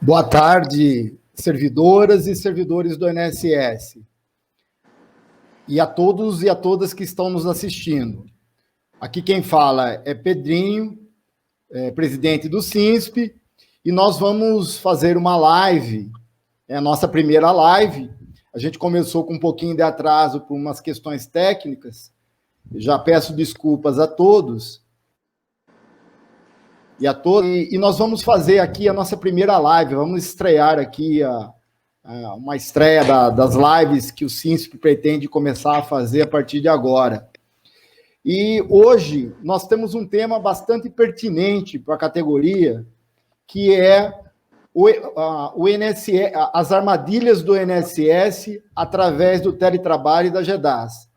Boa tarde, servidoras e servidores do INSS. E a todos e a todas que estão nos assistindo. Aqui quem fala é Pedrinho, presidente do SINSP, e nós vamos fazer uma live, é a nossa primeira live. A gente começou com um pouquinho de atraso por umas questões técnicas. Já peço desculpas a todos. E nós vamos fazer aqui a nossa primeira live, vamos estrear aqui uma estreia das lives que o SINSP pretende começar a fazer a partir de agora. E hoje nós temos um tema bastante pertinente para a categoria, que é o INSS, as armadilhas do INSS através do teletrabalho e da GEDAS.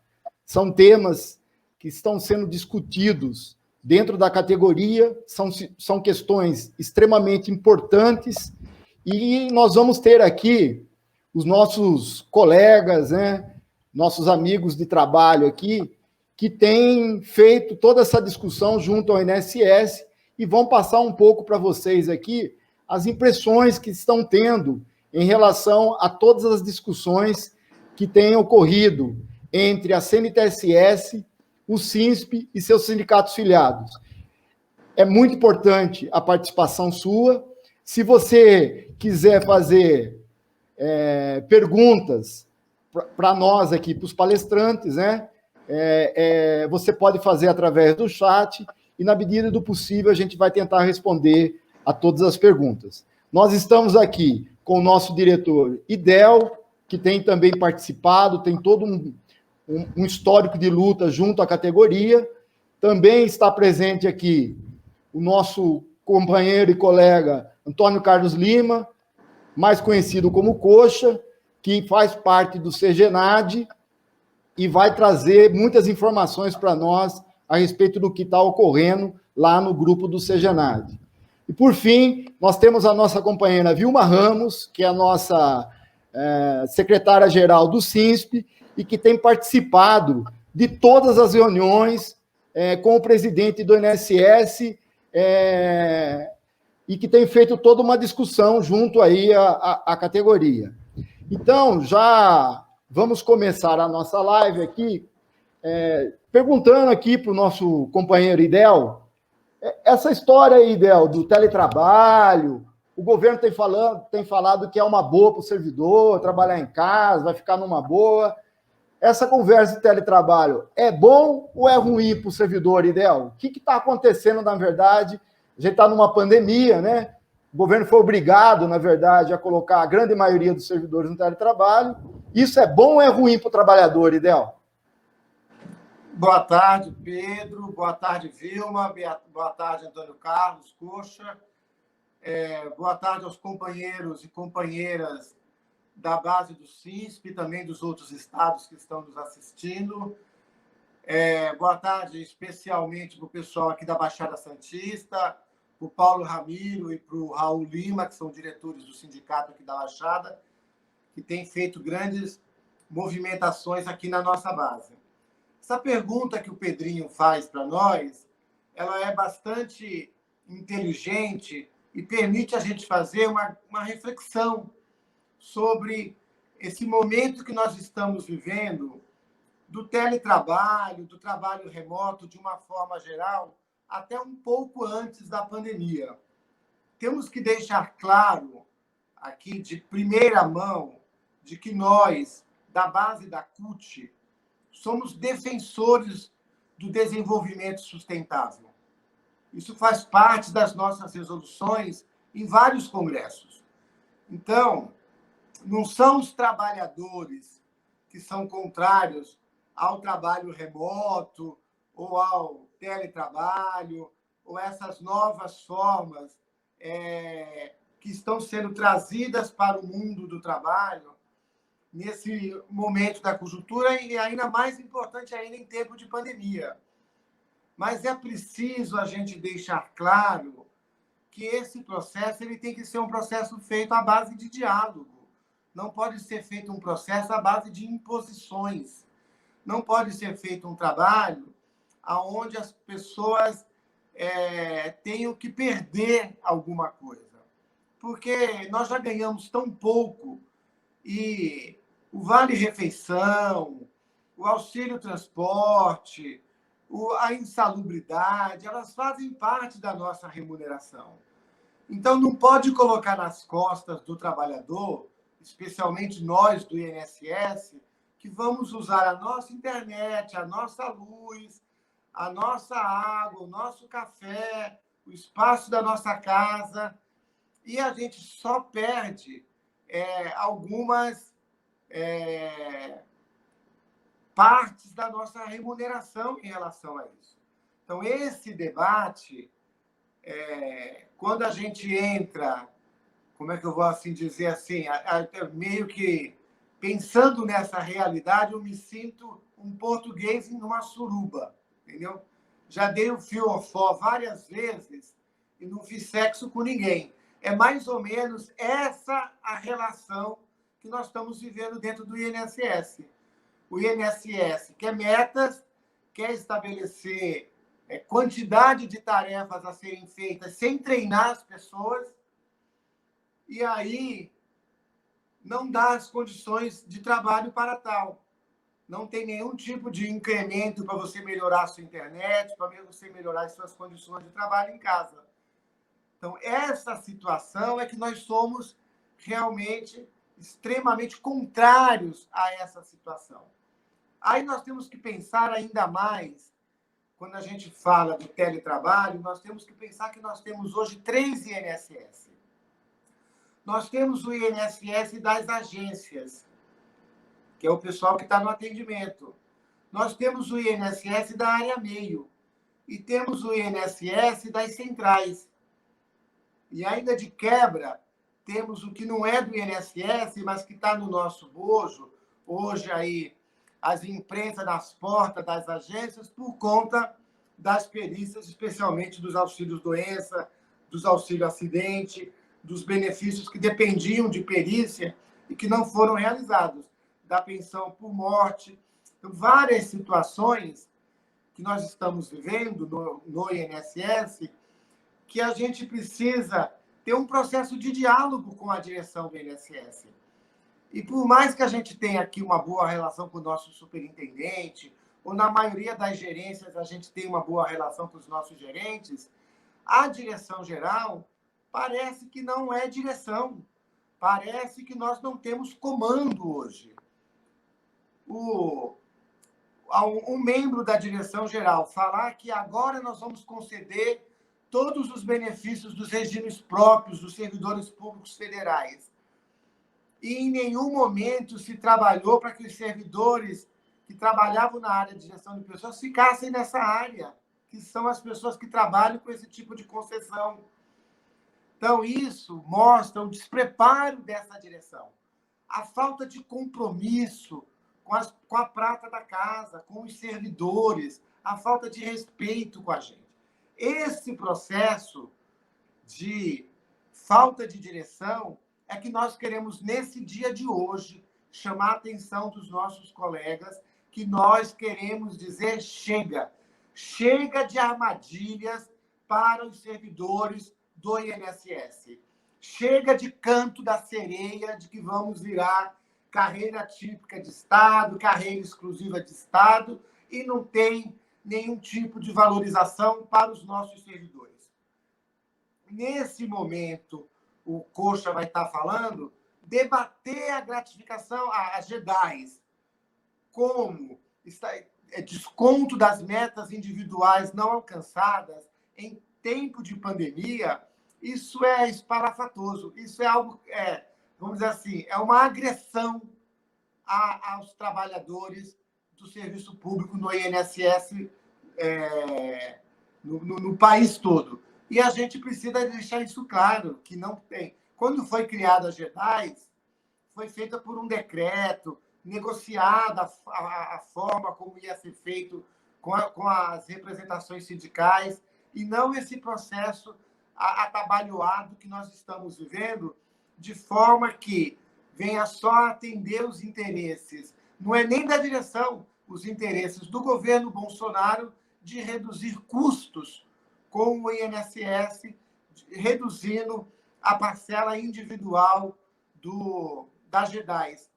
São temas que estão sendo discutidos dentro da categoria, são questões extremamente importantes, e nós vamos ter aqui os nossos colegas, nossos amigos de trabalho aqui, que têm feito toda essa discussão junto ao INSS e vão passar um pouco para vocês aqui as impressões que estão tendo em relação a todas as discussões que têm ocorrido entre a CNTSS, o SINSP e seus sindicatos filiados. É muito importante a participação sua. Se você quiser fazer perguntas para nós aqui, para os palestrantes, você pode fazer através do chat e, na medida do possível, a gente vai tentar responder a todas as perguntas. Nós estamos aqui com o nosso diretor Idel, que tem também participado, tem todo um histórico de luta junto à categoria. Também está presente aqui o nosso companheiro e colega Antônio Carlos Lima, mais conhecido como Coxa, que faz parte do CGNAD e vai trazer muitas informações para nós a respeito do que está ocorrendo lá no grupo do CGNAD. E, por fim, nós temos a nossa companheira Vilma Ramos, que é a nossa secretária-geral do SINSP, e que tem participado de todas as reuniões com o presidente do INSS e que tem feito toda uma discussão junto aí à categoria. Então, já vamos começar a nossa live aqui, perguntando aqui para o nosso companheiro Idel, essa história aí, Idel, do teletrabalho, o governo tem falado que é uma boa para o servidor, trabalhar em casa, vai ficar numa boa. Essa conversa de teletrabalho é bom ou é ruim para o servidor, Idel? O que está acontecendo, na verdade? A gente está numa pandemia, né? O governo foi obrigado, na verdade, a colocar a grande maioria dos servidores no teletrabalho. Isso é bom ou é ruim para o trabalhador, Idel? Boa tarde, Pedro. Boa tarde, Vilma. Boa tarde, Antônio Carlos, Coxa. Boa tarde aos companheiros e companheiras da base do SINSP e também dos outros estados que estão nos assistindo. Boa tarde especialmente para o pessoal aqui da Baixada Santista, para o Paulo Ramiro e para o Raul Lima, que são diretores do sindicato aqui da Baixada, que têm feito grandes movimentações aqui na nossa base. Essa pergunta que o Pedrinho faz para nós, ela é bastante inteligente e permite a gente fazer uma reflexão sobre esse momento que nós estamos vivendo do teletrabalho, do trabalho remoto, de uma forma geral, até um pouco antes da pandemia. Temos que deixar claro, aqui de primeira mão, de que nós, da base da CUT, somos defensores do desenvolvimento sustentável. Isso faz parte das nossas resoluções em vários congressos. Então, não são os trabalhadores que são contrários ao trabalho remoto ou ao teletrabalho ou essas novas formas que estão sendo trazidas para o mundo do trabalho nesse momento da conjuntura e ainda mais importante ainda em tempo de pandemia. Mas é preciso a gente deixar claro que esse processo ele tem que ser um processo feito à base de diálogo. Não pode ser feito um processo à base de imposições. Não pode ser feito um trabalho onde as pessoas tenham que perder alguma coisa. porque nós já ganhamos tão pouco e o vale-refeição, o auxílio-transporte, a insalubridade, elas fazem parte da nossa remuneração. Então, não pode colocar nas costas do trabalhador, especialmente nós do INSS, que vamos usar a nossa internet, a nossa luz, a nossa água, o nosso café, o espaço da nossa casa, e a gente só perde algumas partes da nossa remuneração em relação a isso. Então, esse debate, quando a gente entra, como é que eu vou assim dizer assim, meio que pensando nessa realidade, eu me sinto um português em uma suruba, entendeu? Já dei o fiofó várias vezes e não fiz sexo com ninguém. É mais ou menos essa a relação que nós estamos vivendo dentro do INSS. O INSS quer metas, quer estabelecer quantidade de tarefas a serem feitas sem treinar as pessoas, e aí não dá as condições de trabalho para tal. Não tem nenhum tipo de incremento para você melhorar a sua internet, para você melhorar as suas condições de trabalho em casa. Então, essa situação é que nós somos realmente extremamente contrários a essa situação. Aí nós temos que pensar ainda mais, quando a gente fala do teletrabalho, nós temos que pensar que nós temos hoje 3 INSS. Nós temos o INSS das agências, que é o pessoal que está no atendimento. Nós temos o INSS da área meio. E temos o INSS das centrais. E ainda de quebra, temos o que não é do INSS, mas que está no nosso bojo, hoje aí, as empresas nas portas das agências, por conta das perícias, especialmente dos auxílios-doença, dos auxílio-acidente, dos benefícios que dependiam de perícia e que não foram realizados, da pensão por morte. Então, várias situações que nós estamos vivendo no INSS, que a gente precisa ter um processo de diálogo com a direção do INSS. E por mais que a gente tenha aqui uma boa relação com o nosso superintendente, ou na maioria das gerências a gente tem uma boa relação com os nossos gerentes, a direção geral parece que não é direção. Parece que nós não temos comando hoje. Um membro da direção geral falar que agora nós vamos conceder todos os benefícios dos regimes próprios dos servidores públicos federais. E em nenhum momento se trabalhou para que os servidores que trabalhavam na área de gestão de pessoas ficassem nessa área, que são as pessoas que trabalham com esse tipo de concessão. Então, isso mostra o despreparo dessa direção, a falta de compromisso com a prata da casa, com os servidores, a falta de respeito com a gente. Esse processo de falta de direção é que nós queremos, nesse dia de hoje, chamar a atenção dos nossos colegas, que nós queremos dizer chega. Chega de armadilhas para os servidores do INSS. Chega de canto da sereia de que vamos virar carreira típica de Estado, carreira exclusiva de Estado, e não tem nenhum tipo de valorização para os nossos servidores. Nesse momento, o Coxa vai estar falando, debater a gratificação, as GEDAIs, como desconto das metas individuais não alcançadas em tempo de pandemia, isso é espalhafatoso, isso é algo, vamos dizer assim, é uma agressão aos trabalhadores do serviço público no INSS, no país todo. E a gente precisa deixar isso claro, que não tem. Quando foi criada a GEDAIs, foi feita por um decreto, negociada a forma como ia ser feito com as representações sindicais, e não esse processo atabalhoado que nós estamos vivendo, de forma que venha só atender os interesses, não é nem da direção, os interesses do governo Bolsonaro de reduzir custos com o INSS, reduzindo a parcela individual das GEDAIs.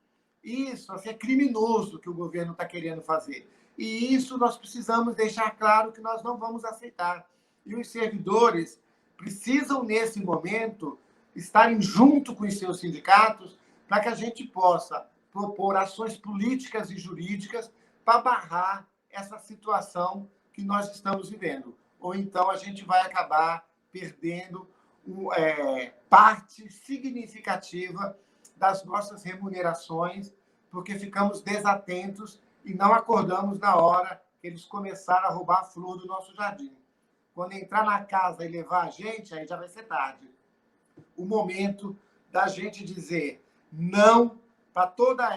Isso assim, é criminoso que o governo está querendo fazer. E isso nós precisamos deixar claro que nós não vamos aceitar. E os servidores precisam, nesse momento, estarem junto com os seus sindicatos para que a gente possa propor ações políticas e jurídicas para barrar essa situação que nós estamos vivendo. Ou então a gente vai acabar perdendo parte significativa das nossas remunerações, porque ficamos desatentos e não acordamos na hora que eles começaram a roubar a flor do nosso jardim. Quando entrar na casa e levar a gente, aí já vai ser tarde. O momento da gente dizer não para todas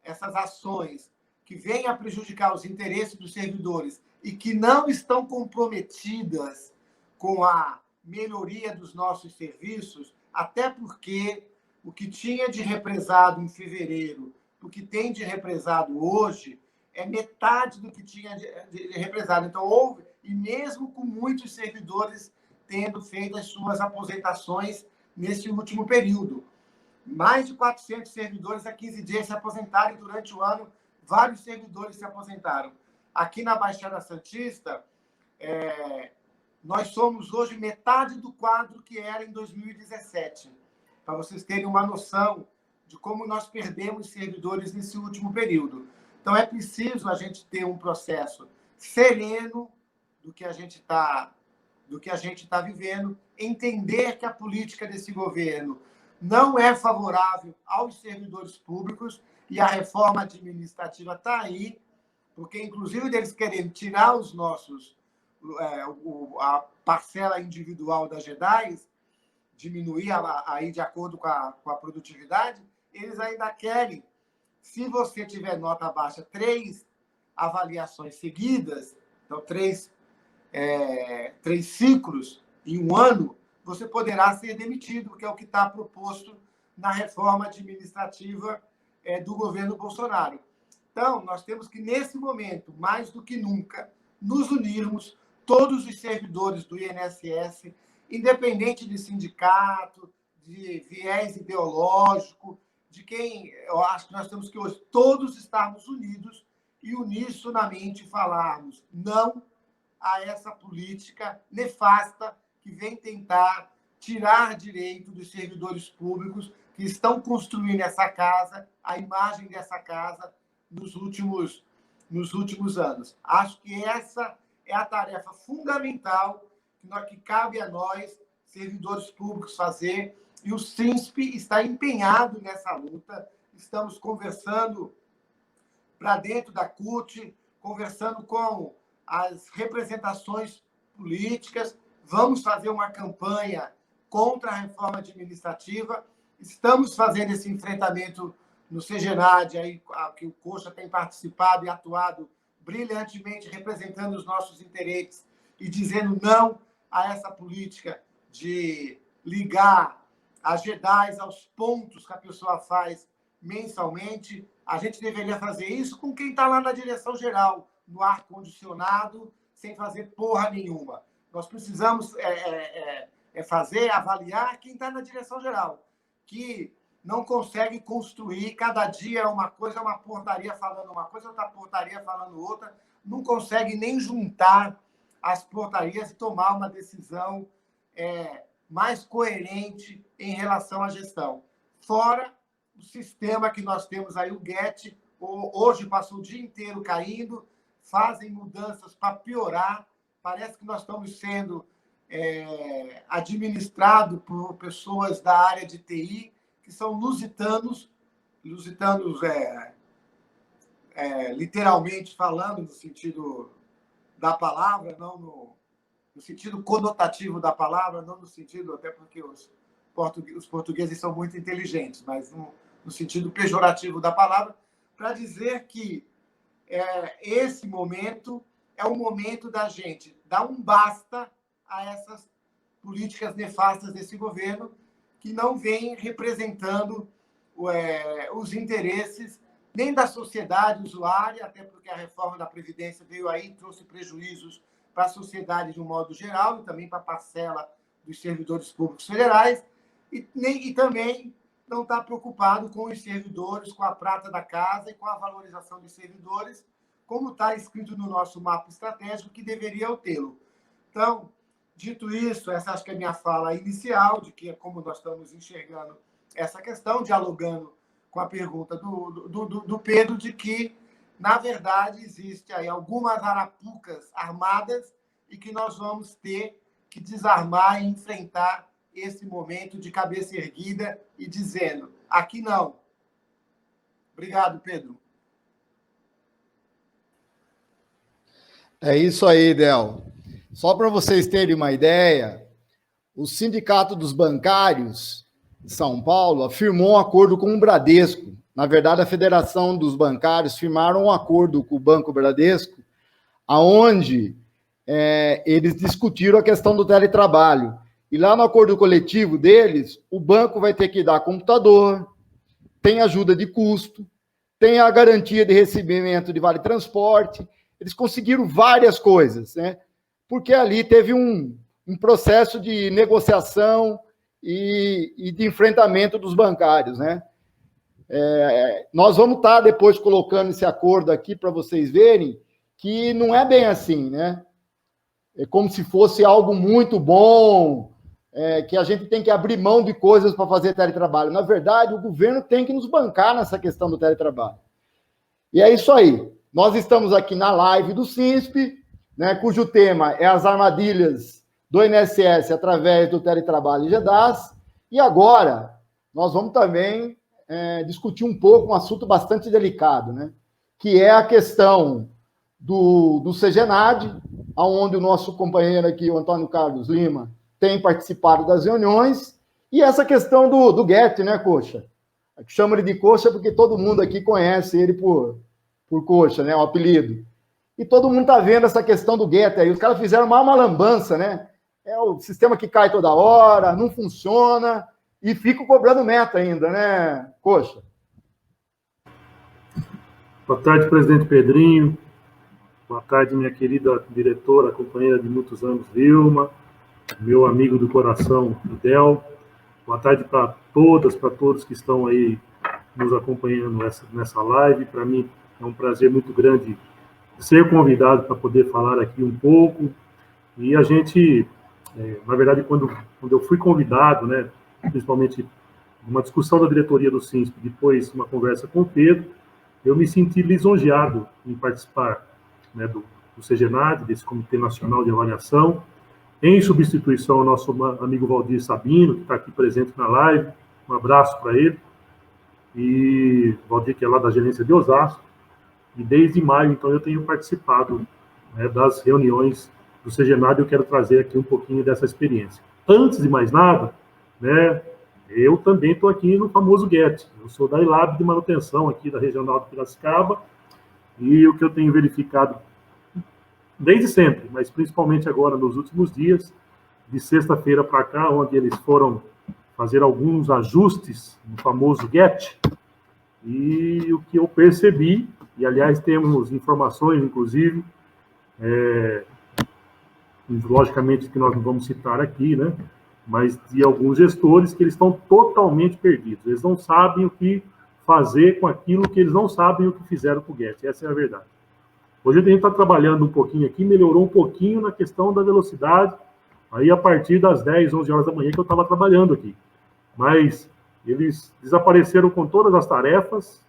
essas ações que vêm a prejudicar os interesses dos servidores e que não estão comprometidas com a melhoria dos nossos serviços, até porque o que tinha de represado em fevereiro, o que tem de represado hoje, é metade do que tinha de represado. Então, houve, e mesmo com muitos servidores tendo feito as suas aposentações nesse último período. Mais de 400 servidores há 15 dias se aposentaram e durante o ano vários servidores se aposentaram. Aqui na Baixada Santista, nós somos hoje metade do quadro que era em 2017, para vocês terem uma noção de como nós perdemos servidores nesse último período. Então, é preciso a gente ter um processo sereno do que a gente está vivendo, entender que a política desse governo não é favorável aos servidores públicos e a reforma administrativa está aí, porque, inclusive, eles querem tirar os nossos a parcela individual das GEDAIs, diminuir aí de acordo com a produtividade, eles ainda querem, se você tiver nota baixa, 3 avaliações seguidas, então 3 ciclos em um ano, você poderá ser demitido, que é o que está proposto na reforma administrativa do governo Bolsonaro. Então, nós temos que, nesse momento, mais do que nunca, nos unirmos, todos os servidores do INSS, independente de sindicato, de viés ideológico, de quem eu acho que nós temos que hoje todos estarmos unidos e unissunamente falarmos não a essa política nefasta que vem tentar tirar direito dos servidores públicos que estão construindo essa casa, a imagem dessa casa nos últimos anos. Acho que essa é a tarefa fundamental que cabe a nós, servidores públicos, fazer, e o SINSP está empenhado nessa luta. Estamos conversando para dentro da CUT, conversando com as representações políticas, vamos fazer uma campanha contra a reforma administrativa, estamos fazendo esse enfrentamento no CGNAD, aí, que o Coxa tem participado e atuado brilhantemente, representando os nossos interesses e dizendo não a essa política de ligar as GEDAIs aos pontos que a pessoa faz mensalmente. A gente deveria fazer isso com quem está lá na direção geral, no ar-condicionado, sem fazer porra nenhuma. Nós precisamos avaliar quem está na direção geral, que não consegue construir, cada dia uma coisa, uma portaria falando uma coisa, outra portaria falando outra, não consegue nem juntar as portarias e tomar uma decisão mais coerente em relação à gestão. Fora o sistema que nós temos aí, o GET, hoje passou o dia inteiro caindo, fazem mudanças para piorar, parece que nós estamos sendo administrados por pessoas da área de TI, que são lusitanos literalmente falando, no sentido da palavra, não no sentido conotativo da palavra, não no sentido, até porque os portugueses são muito inteligentes, mas no sentido pejorativo da palavra, para dizer que esse momento é o momento da gente dar um basta a essas políticas nefastas desse governo, que não vem representando os interesses nem da sociedade usuária, até porque a reforma da Previdência veio aí e trouxe prejuízos para a sociedade de um modo geral e também para a parcela dos servidores públicos federais e também não está preocupado com os servidores, com a prata da casa e com a valorização dos servidores, como está escrito no nosso mapa estratégico, que deveria tê-lo. Então, dito isso, essa acho que é a minha fala inicial, de que é como nós estamos enxergando essa questão, dialogando com a pergunta do Pedro, de que, na verdade, existe aí algumas arapucas armadas e que nós vamos ter que desarmar e enfrentar esse momento de cabeça erguida e dizendo, aqui não. Obrigado, Pedro. É isso aí, Del. Só para vocês terem uma ideia, o Sindicato dos Bancários de São Paulo afirmou um acordo com o Bradesco. Na verdade, a Federação dos Bancários firmaram um acordo com o Banco Bradesco, aonde eles discutiram a questão do teletrabalho. E lá no acordo coletivo deles, o banco vai ter que dar computador, tem ajuda de custo, tem a garantia de recebimento de vale-transporte. Eles conseguiram várias coisas, né? Porque ali teve um processo de negociação e de enfrentamento dos bancários, né? Nós vamos estar depois colocando esse acordo aqui para vocês verem que não é bem assim, né? É como se fosse algo muito bom, que a gente tem que abrir mão de coisas para fazer teletrabalho. Na verdade, o governo tem que nos bancar nessa questão do teletrabalho. E é isso aí. Nós estamos aqui na live do SINSP, né, cujo tema é as armadilhas do INSS através do teletrabalho e GEDAS. E agora, nós vamos também discutir um pouco um assunto bastante delicado, né, que é a questão do CGNAD, onde o nosso companheiro aqui, o Antônio Carlos Lima, tem participado das reuniões, e essa questão do GET, né, Coxa? Chama ele de Coxa porque todo mundo aqui conhece ele por Coxa, né, o apelido. E todo mundo está vendo essa questão do GET aí. Os caras fizeram uma lambança, né? É o sistema que cai toda hora, não funciona, e fica cobrando meta ainda, né, Coxa? Boa tarde, presidente Pedrinho. Boa tarde, minha querida diretora, companheira de muitos anos, Vilma. Meu amigo do coração, Del. Boa tarde para todos que estão aí nos acompanhando nessa live. Para mim é um prazer muito grande ser convidado para poder falar aqui um pouco. E a gente, na verdade, quando eu fui convidado, né, principalmente uma discussão da diretoria do SINSP, depois uma conversa com o Pedro, eu me senti lisonjeado em participar, né, do CGNAD, desse Comitê Nacional de Avaliação, em substituição ao nosso amigo Valdir Sabino, que está aqui presente na live. Um abraço para ele. E Valdir, que é lá da gerência de Osasco. E desde maio, então, eu tenho participado, né, das reuniões do CGNAD, e eu quero trazer aqui um pouquinho dessa experiência. Antes de mais nada, né, eu também estou aqui no famoso GET. Eu sou da ILAB de manutenção aqui da Regional de Piracicaba, e o que eu tenho verificado desde sempre, mas principalmente agora nos últimos dias, de sexta-feira para cá, onde eles foram fazer alguns ajustes no famoso GET, e o que eu percebi, e aliás temos informações, inclusive, logicamente que nós não vamos citar aqui, né, mas de alguns gestores que eles estão totalmente perdidos, eles não sabem o que fazer com aquilo que eles não sabem o que fizeram com o GET, essa é a verdade. Hoje a gente está trabalhando um pouquinho aqui, melhorou um pouquinho na questão da velocidade, aí a partir das 10, 11 horas da manhã que eu estava trabalhando aqui. Mas eles desapareceram com todas as tarefas,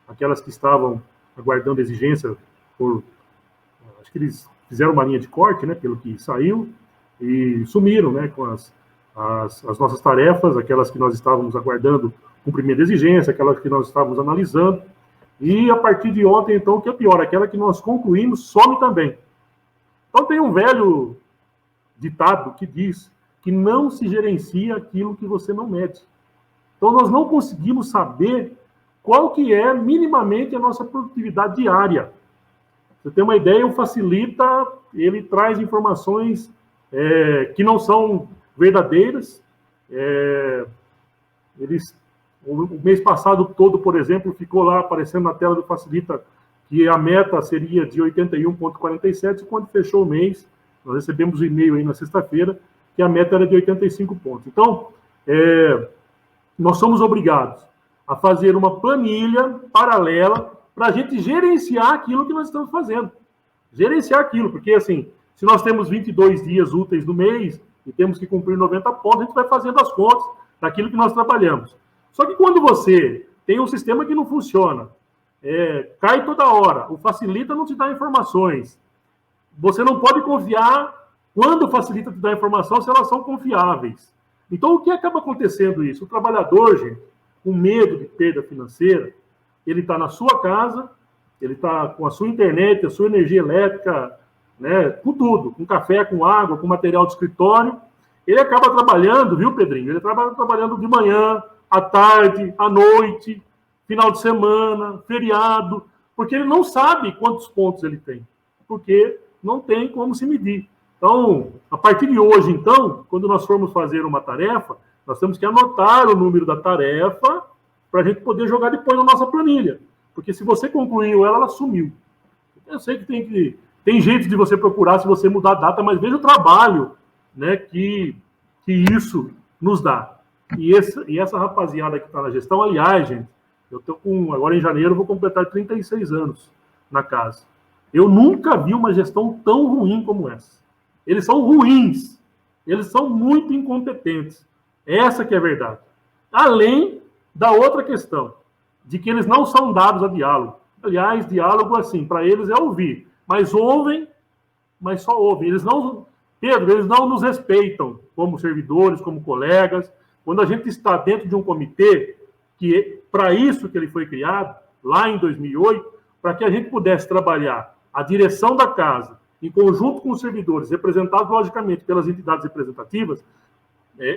aquelas que estavam aguardando exigência acho que eles fizeram uma linha de corte, né, pelo que saiu, e sumiram, né, com as nossas tarefas, aquelas que nós estávamos aguardando cumprimento de exigência, aquelas que nós estávamos analisando. E a partir de ontem, então, o que é pior, aquela que nós concluímos some também. Então tem um velho ditado que diz que não se gerencia aquilo que você não mede. Então nós não conseguimos saber qual que é minimamente a nossa produtividade diária. Você tem uma ideia, o Facilita, ele traz informações que não são verdadeiras. O mês passado todo, por exemplo, ficou lá aparecendo na tela do Facilita que a meta seria de 81,47, e quando fechou o mês, nós recebemos o e-mail aí na sexta-feira, que que a meta era de 85 pontos. Então, nós somos obrigados a fazer uma planilha paralela para a gente gerenciar aquilo que nós estamos fazendo. Gerenciar aquilo, porque, assim, se nós temos 22 dias úteis no mês e temos que cumprir 90 pontos, a gente vai fazendo as contas daquilo que nós trabalhamos. Só que quando você tem um sistema que não funciona, cai toda hora, o Facilita não te dá informações, você não pode confiar quando o Facilita te dá informação se elas são confiáveis. Então, o que acaba acontecendo isso? O trabalhador, gente, com medo de perda financeira, ele está na sua casa, ele está com a sua internet, a sua energia elétrica, né, com tudo, com café, com água, com material de escritório. Ele acaba trabalhando, viu, Pedrinho? Ele acaba trabalhando de manhã, à tarde, à noite, final de semana, feriado, porque ele não sabe quantos pontos ele tem, porque não tem como se medir. Então, a partir de hoje, então, quando nós formos fazer uma tarefa, nós temos que anotar o número da tarefa para a gente poder jogar depois na nossa planilha. Porque se você concluiu ela, ela sumiu. Eu sei que tem jeito de você procurar se você mudar a data, mas veja o trabalho, né, que isso nos dá. E essa rapaziada que está na gestão, aliás, gente, agora em janeiro eu vou completar 36 anos na casa. Eu nunca vi uma gestão tão ruim como essa. Eles são ruins. Eles são muito incompetentes. Essa que é a verdade. Além da outra questão, de que eles não são dados a diálogo. Aliás, diálogo, assim, para eles é ouvir. Mas ouvem, mas só ouvem. Eles não nos respeitam como servidores, como colegas. Quando a gente está dentro de um comitê, que é para isso que ele foi criado, lá em 2008, para que a gente pudesse trabalhar a direção da casa, em conjunto com os servidores, representados, logicamente, pelas entidades representativas,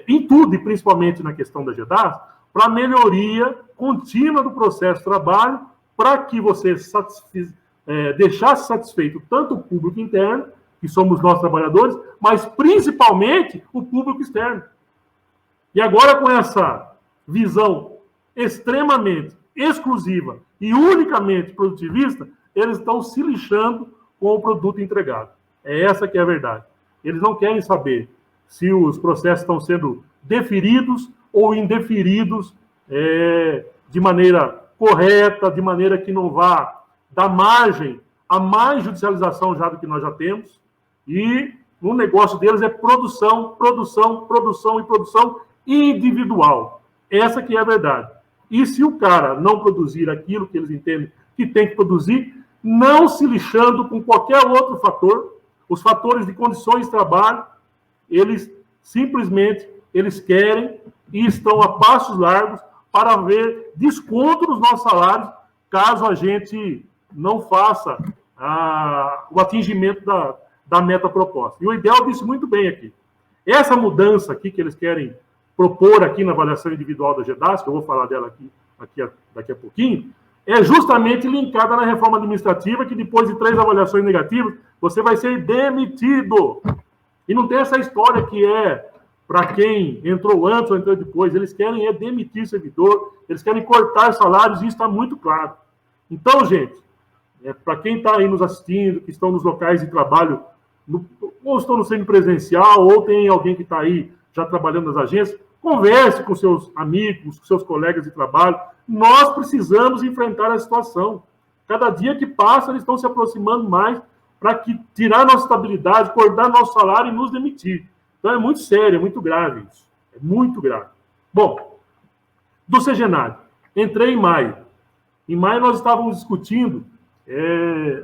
em tudo, e principalmente na questão da GEDAS, para a melhoria contínua do processo de trabalho, para que você deixasse satisfeito tanto o público interno, que somos nós trabalhadores, mas principalmente o público externo. E agora, com essa visão extremamente exclusiva e unicamente produtivista, eles estão se lixando com o produto entregado. É essa que é a verdade. Eles não querem saber se os processos estão sendo deferidos ou indeferidos de maneira correta, de maneira que não vá dar margem a mais judicialização já do que nós já temos. E o negócio deles é produção, produção, produção e produção individual. Essa que é a verdade. E se o cara não produzir aquilo que eles entendem que tem que produzir, não se lixando com qualquer outro fator, os fatores de condições de trabalho, eles simplesmente querem e estão a passos largos para ver desconto nos nossos salários, caso a gente não faça o atingimento da meta proposta. E o Ideal disse muito bem aqui. Essa mudança aqui que eles querem propor aqui na avaliação individual da GEDAS, que eu vou falar dela aqui daqui a pouquinho, é justamente linkada na reforma administrativa, que depois de 3 avaliações negativas, você vai ser demitido. E não tem essa história que para quem entrou antes ou entrou depois. Eles querem demitir servidor, eles querem cortar salários, e isso está muito claro. Então, gente, para quem está aí nos assistindo, que estão nos locais de trabalho, ou estão no semipresencial, ou tem alguém que está aí já trabalhando nas agências, converse com seus amigos, com seus colegas de trabalho. Nós precisamos enfrentar a situação. Cada dia que passa, eles estão se aproximando mais para tirar nossa estabilidade, cortar nosso salário e nos demitir. Então é muito sério, é muito grave isso. É muito grave. Bom, do Segenário, entrei em maio. Em maio nós estávamos discutindo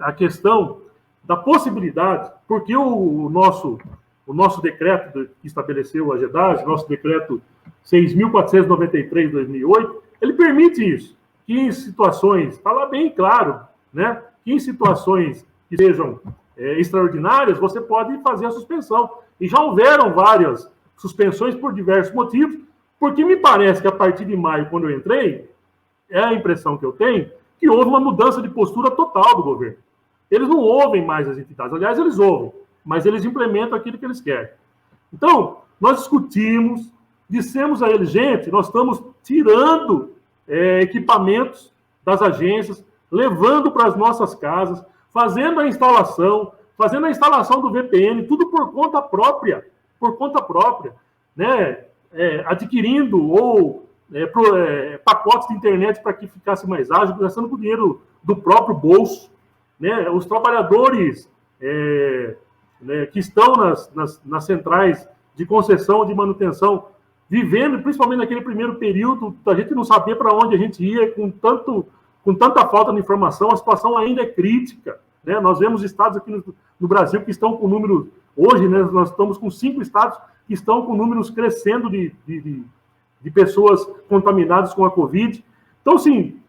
a questão da possibilidade, porque o nosso decreto que estabeleceu a GEDAS, nosso decreto 6.493 de 2008, ele permite isso, que em situações, está lá bem claro, né, que em situações que sejam extraordinárias, você pode fazer a suspensão. E já houveram várias suspensões por diversos motivos, porque me parece que a partir de maio, quando eu entrei, é a impressão que eu tenho, que houve uma mudança de postura total do governo. Eles não ouvem mais as entidades. Aliás, eles ouvem, mas eles implementam aquilo que eles querem. Então, nós discutimos, dissemos a eles, gente, nós estamos tirando equipamentos das agências, levando para as nossas casas, fazendo a instalação do VPN, tudo por conta própria. por conta própria, né, adquirindo ou pacotes de internet para que ficasse mais ágil, gastando com o dinheiro do próprio bolso, né, os trabalhadores né, que estão nas centrais de concessão, de manutenção, vivendo, principalmente naquele primeiro período, a gente não sabia para onde a gente ia, com tanta falta de informação, a situação ainda é crítica. Né? Nós vemos estados aqui no Brasil que estão com números, hoje, né, nós estamos com 5 estados que estão com números crescendo de pessoas contaminadas com a Covid. Então, sim,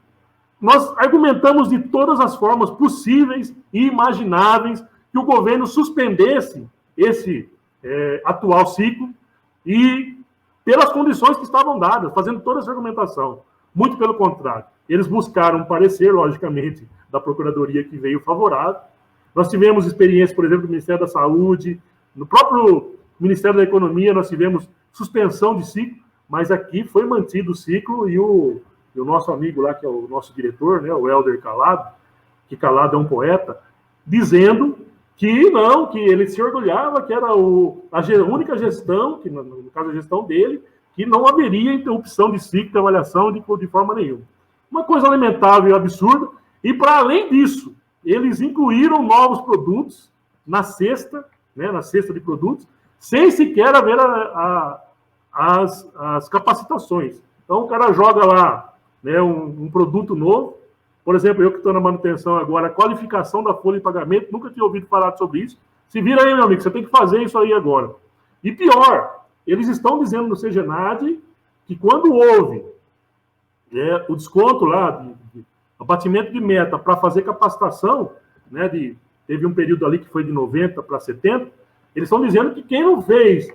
nós argumentamos de todas as formas possíveis e imagináveis que o governo suspendesse esse atual ciclo e pelas condições que estavam dadas, fazendo toda essa argumentação. Muito pelo contrário. Eles buscaram um parecer, logicamente, da Procuradoria que veio favorável. Nós tivemos experiência, por exemplo, do Ministério da Saúde, no próprio Ministério da Economia nós tivemos suspensão de ciclo, mas aqui foi mantido o ciclo e o nosso amigo lá, que é o nosso diretor, né, o Helder Calado, que Calado é um poeta, dizendo que não, que ele se orgulhava que era a única gestão, que no caso a gestão dele, que não haveria interrupção de ciclo de avaliação de forma nenhuma. Uma coisa lamentável e absurda, e para além disso, eles incluíram novos produtos na cesta, né, na cesta de produtos, sem sequer haver as capacitações. Então o cara joga lá, né, um produto novo. Por exemplo, eu que estou na manutenção agora, a qualificação da folha de pagamento, nunca tinha ouvido falar sobre isso. Se vira aí, meu amigo, você tem que fazer isso aí agora. E pior, eles estão dizendo no Segenad que quando houve o desconto lá, de abatimento de meta para fazer capacitação, né, teve um período ali que foi de 90 para 70, eles estão dizendo que quem não fez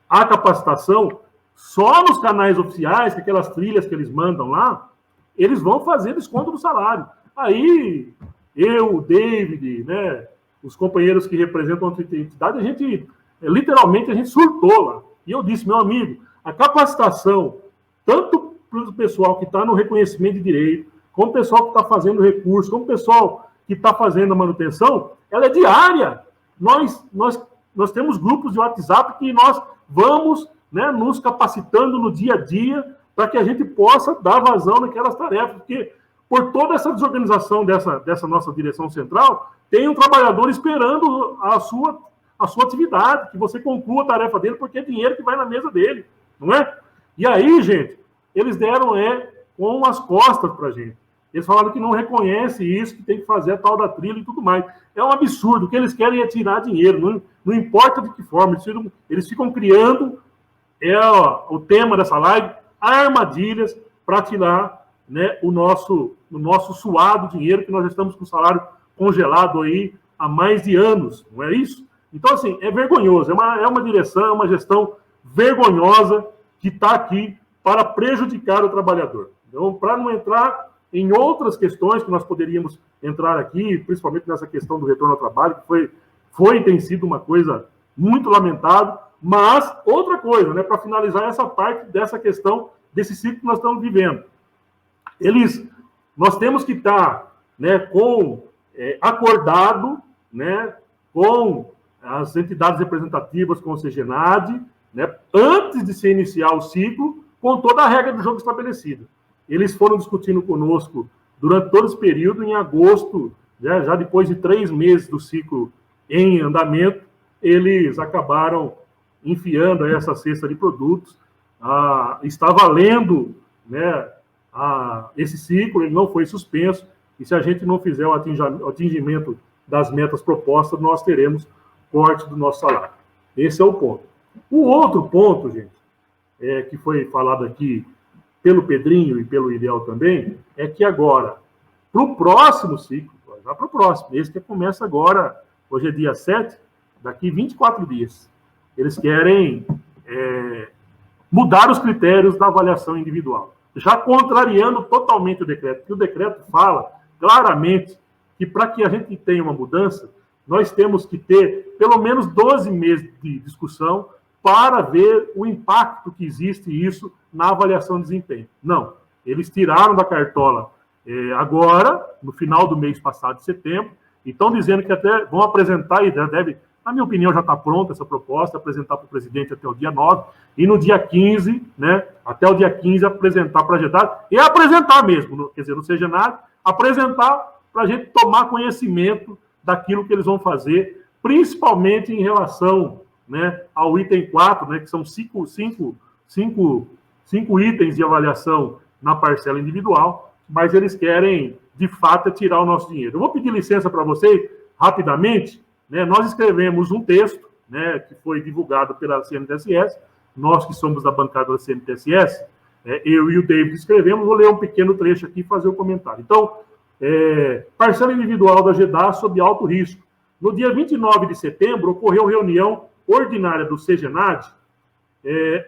a capacitação só nos canais oficiais, com aquelas trilhas que eles mandam lá, eles vão fazer desconto do salário. Aí, eu, o David, né, os companheiros que representam a entidade, a gente, literalmente, a gente surtou lá. E eu disse, meu amigo, a capacitação, tanto para o pessoal que está no reconhecimento de direito, como o pessoal que está fazendo recurso, como o pessoal que está fazendo a manutenção, ela é diária. Nós temos grupos de WhatsApp que nós vamos, né, nos capacitando no dia a dia para que a gente possa dar vazão naquelas tarefas, porque por toda essa desorganização dessa nossa direção central, tem um trabalhador esperando a sua atividade, que você conclua a tarefa dele, porque é dinheiro que vai na mesa dele, não é? E aí, gente, eles deram com as costas para a gente. Eles falaram que não reconhece isso, que tem que fazer a tal da trilha e tudo mais. É um absurdo. O que eles querem é tirar dinheiro, não importa de que forma. Eles ficam criando, o tema dessa live, armadilhas para tirar, né, o nosso suado dinheiro, que nós estamos com o salário congelado aí há mais de anos, não é isso? Então, assim, é vergonhoso. É uma direção, é uma gestão vergonhosa que está aqui para prejudicar o trabalhador. Então, para não entrar em outras questões que nós poderíamos entrar aqui, principalmente nessa questão do retorno ao trabalho, que tem sido uma coisa muito lamentável, mas outra coisa, né, para finalizar essa parte dessa questão desse ciclo que nós estamos vivendo. Nós temos que estar, né, acordado, né, com as entidades representativas, com o Segenad, né, antes de se iniciar o ciclo, com toda a regra do jogo estabelecida. Eles foram discutindo conosco durante todo esse período. Em agosto, já depois de 3 meses do ciclo em andamento, eles acabaram enfiando essa cesta de produtos. Está valendo, né, esse ciclo, ele não foi suspenso, e se a gente não fizer o atingimento das metas propostas, nós teremos corte do nosso salário. Esse é o ponto. O outro ponto, gente, que foi falado aqui pelo Pedrinho e pelo Ideal também, é que agora, para o próximo ciclo, já para o próximo, esse que começa agora, hoje é dia 7, daqui 24 dias, eles querem mudar os critérios da avaliação individual, já contrariando totalmente o decreto, porque o decreto fala claramente que para que a gente tenha uma mudança, nós temos que ter pelo menos 12 meses de discussão para ver o impacto que existe isso na avaliação de desempenho. Não, eles tiraram da cartola agora, no final do mês passado, de setembro, e estão dizendo que até vão apresentar, e Na minha opinião, já está pronta essa proposta, apresentar para o presidente até o dia 9, e no dia 15, né, até o dia 15, apresentar para a GEDAS, e apresentar mesmo, quer dizer, não seja nada, apresentar para a gente tomar conhecimento daquilo que eles vão fazer, principalmente em relação, né, ao item 4, né, que são cinco itens de avaliação na parcela individual, mas eles querem, de fato, tirar o nosso dinheiro. Eu vou pedir licença para vocês, rapidamente, né, nós escrevemos um texto, né, que foi divulgado pela CNTS, nós que somos da bancada da CNTS, eu e o David escrevemos, vou ler um pequeno trecho aqui e fazer o comentário. Então, parcela individual da GEDAS sob alto risco. No dia 29 de setembro, ocorreu reunião ordinária do CGNAD,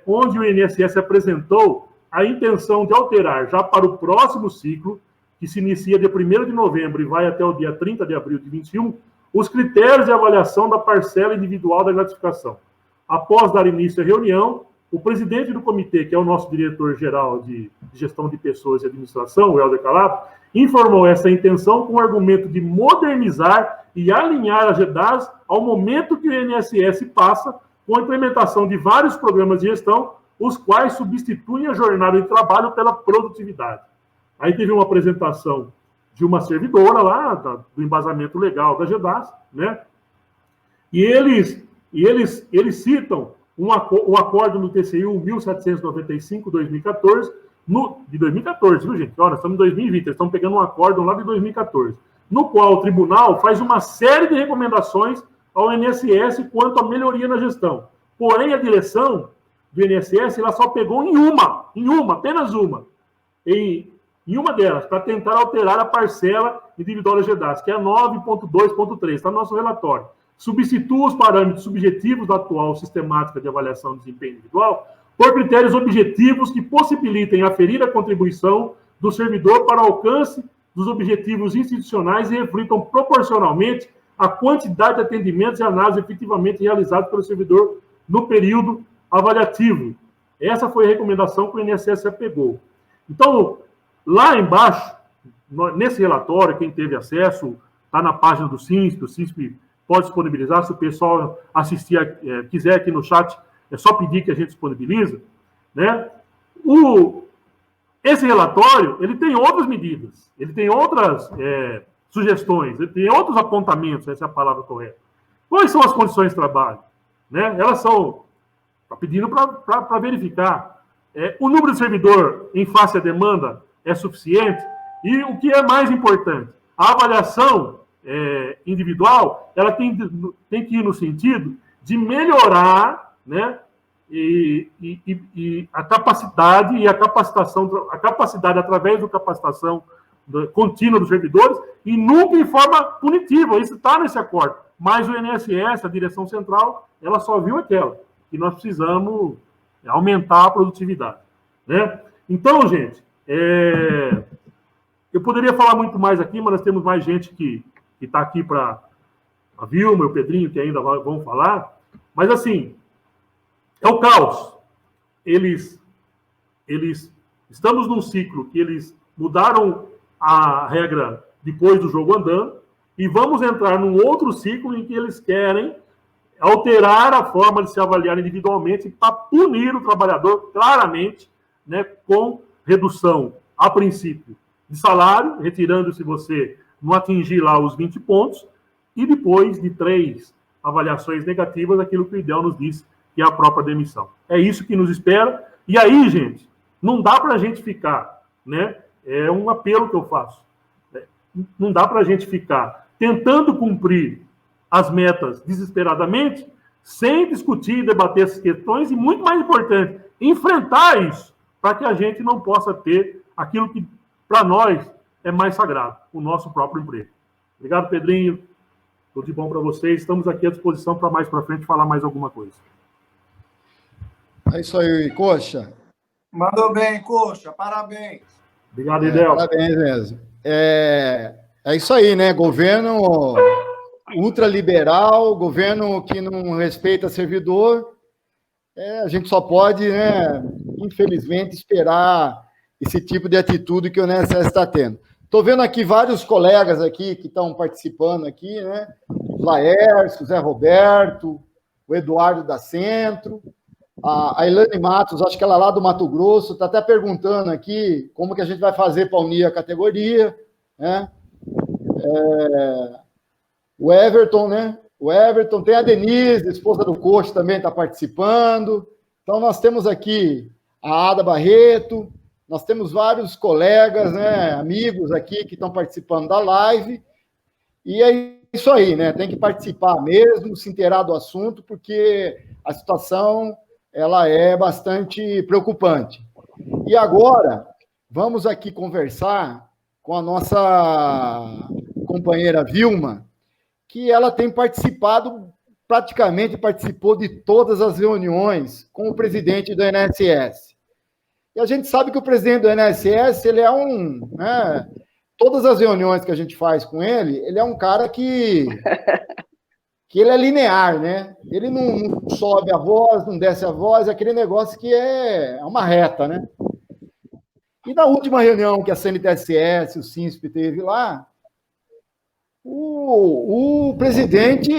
onde o INSS apresentou a intenção de alterar, já para o próximo ciclo, que se inicia dia 1º de novembro e vai até o dia 30 de abril de 2021, os critérios de avaliação da parcela individual da gratificação. Após dar início à reunião, o presidente do comitê, que é o nosso diretor-geral de gestão de pessoas e administração, o Helder Calabro, informou essa intenção com o argumento de modernizar e alinhar a GEDAS ao momento que o INSS passa com a implementação de vários programas de gestão, os quais substituem a jornada de trabalho pela produtividade. Aí teve uma apresentação de uma servidora lá, do embasamento legal da GEDAS, né? E eles citam o acordo no TCU 1795-2014, de 2014, viu, gente? Olha, estamos em 2020, eles estão pegando um acordo lá de 2014, no qual o tribunal faz uma série de recomendações ao INSS quanto à melhoria na gestão. Porém, a direção do INSS ela só pegou em uma, apenas uma, em uma delas, para tentar alterar a parcela individual da GEDAS, que é a 9.2.3, está no nosso relatório. Substitua os parâmetros subjetivos da atual sistemática de avaliação de desempenho individual por critérios objetivos que possibilitem aferir a contribuição do servidor para o alcance dos objetivos institucionais e reflitam proporcionalmente a quantidade de atendimentos e análises efetivamente realizados pelo servidor no período avaliativo. Essa foi a recomendação que o INSS apegou. Então, lá embaixo, nesse relatório, quem teve acesso, está na página do CINSP, o CINSP pode disponibilizar, se o pessoal assistir, quiser aqui no chat, é só pedir que a gente disponibiliza, né? Esse relatório, ele tem outras medidas, ele tem outras sugestões, ele tem outros apontamentos, essa é a palavra correta. Quais são as condições de trabalho? Né? Elas são, está pedindo para verificar, o número de servidor em face à demanda é suficiente, e o que é mais importante, a avaliação individual, ela tem que ir no sentido de melhorar, né, e a capacidade e a capacitação, a capacidade através da capacitação contínua dos servidores, e nunca em forma punitiva, isso está nesse acordo. Mas o INSS, a direção central, ela só viu aquela, que nós precisamos aumentar a produtividade, né? Então, gente, eu poderia falar muito mais aqui, mas nós temos mais gente que está aqui para a Vilma e o Pedrinho, que ainda vão falar, mas assim, é o caos. Estamos num ciclo que eles mudaram a regra depois do jogo andando, e vamos entrar num outro ciclo em que eles querem alterar a forma de se avaliar individualmente para punir o trabalhador claramente, né, com redução, a princípio, de salário, retirando se você não atingir lá os 20 pontos, e depois de 3 avaliações negativas, aquilo que o IDEL nos disse, que é a própria demissão. É isso que nos espera. E aí, gente, não dá para a gente ficar, né? É um apelo que eu faço. Não dá para a gente ficar tentando cumprir as metas desesperadamente, sem discutir e debater essas questões, e muito mais importante, enfrentar isso, para que a gente não possa ter aquilo que, para nós, é mais sagrado, o nosso próprio emprego. Obrigado, Pedrinho. Tudo de bom para vocês. Estamos aqui à disposição para mais para frente falar mais alguma coisa. É isso aí, Coxa. Mandou bem, Coxa. Parabéns. Obrigado, Idel. Parabéns mesmo. É isso aí, né? Governo ultraliberal, governo que não respeita servidor. A gente só pode, né, infelizmente, esperar esse tipo de atitude que o INSS está tendo. Estou vendo aqui vários colegas aqui que estão participando aqui, né? o Laércio, o Zé Roberto, o Eduardo da Centro, a Ilane Matos, acho que ela é lá do Mato Grosso, está até perguntando aqui como que a gente vai fazer para unir a categoria, né? O Everton, né? O Everton, tem a Denise, esposa do Coach, também está participando. Então, nós temos aqui a Ada Barreto, nós temos vários colegas, né, amigos aqui que estão participando da live, e é isso aí, né? Tem que participar mesmo, se inteirar do assunto, porque a situação ela é bastante preocupante. E agora, vamos aqui conversar com a nossa companheira Vilma, que ela tem participado, praticamente participou de todas as reuniões com o presidente do INSS. E a gente sabe que o presidente do INSS, ele é né, todas as reuniões que a gente faz com ele é um cara que ele é linear, né? Ele não sobe a voz, não desce a voz, é aquele negócio que é uma reta, né? E na última reunião que a CNTSS, o SINSP teve lá, o presidente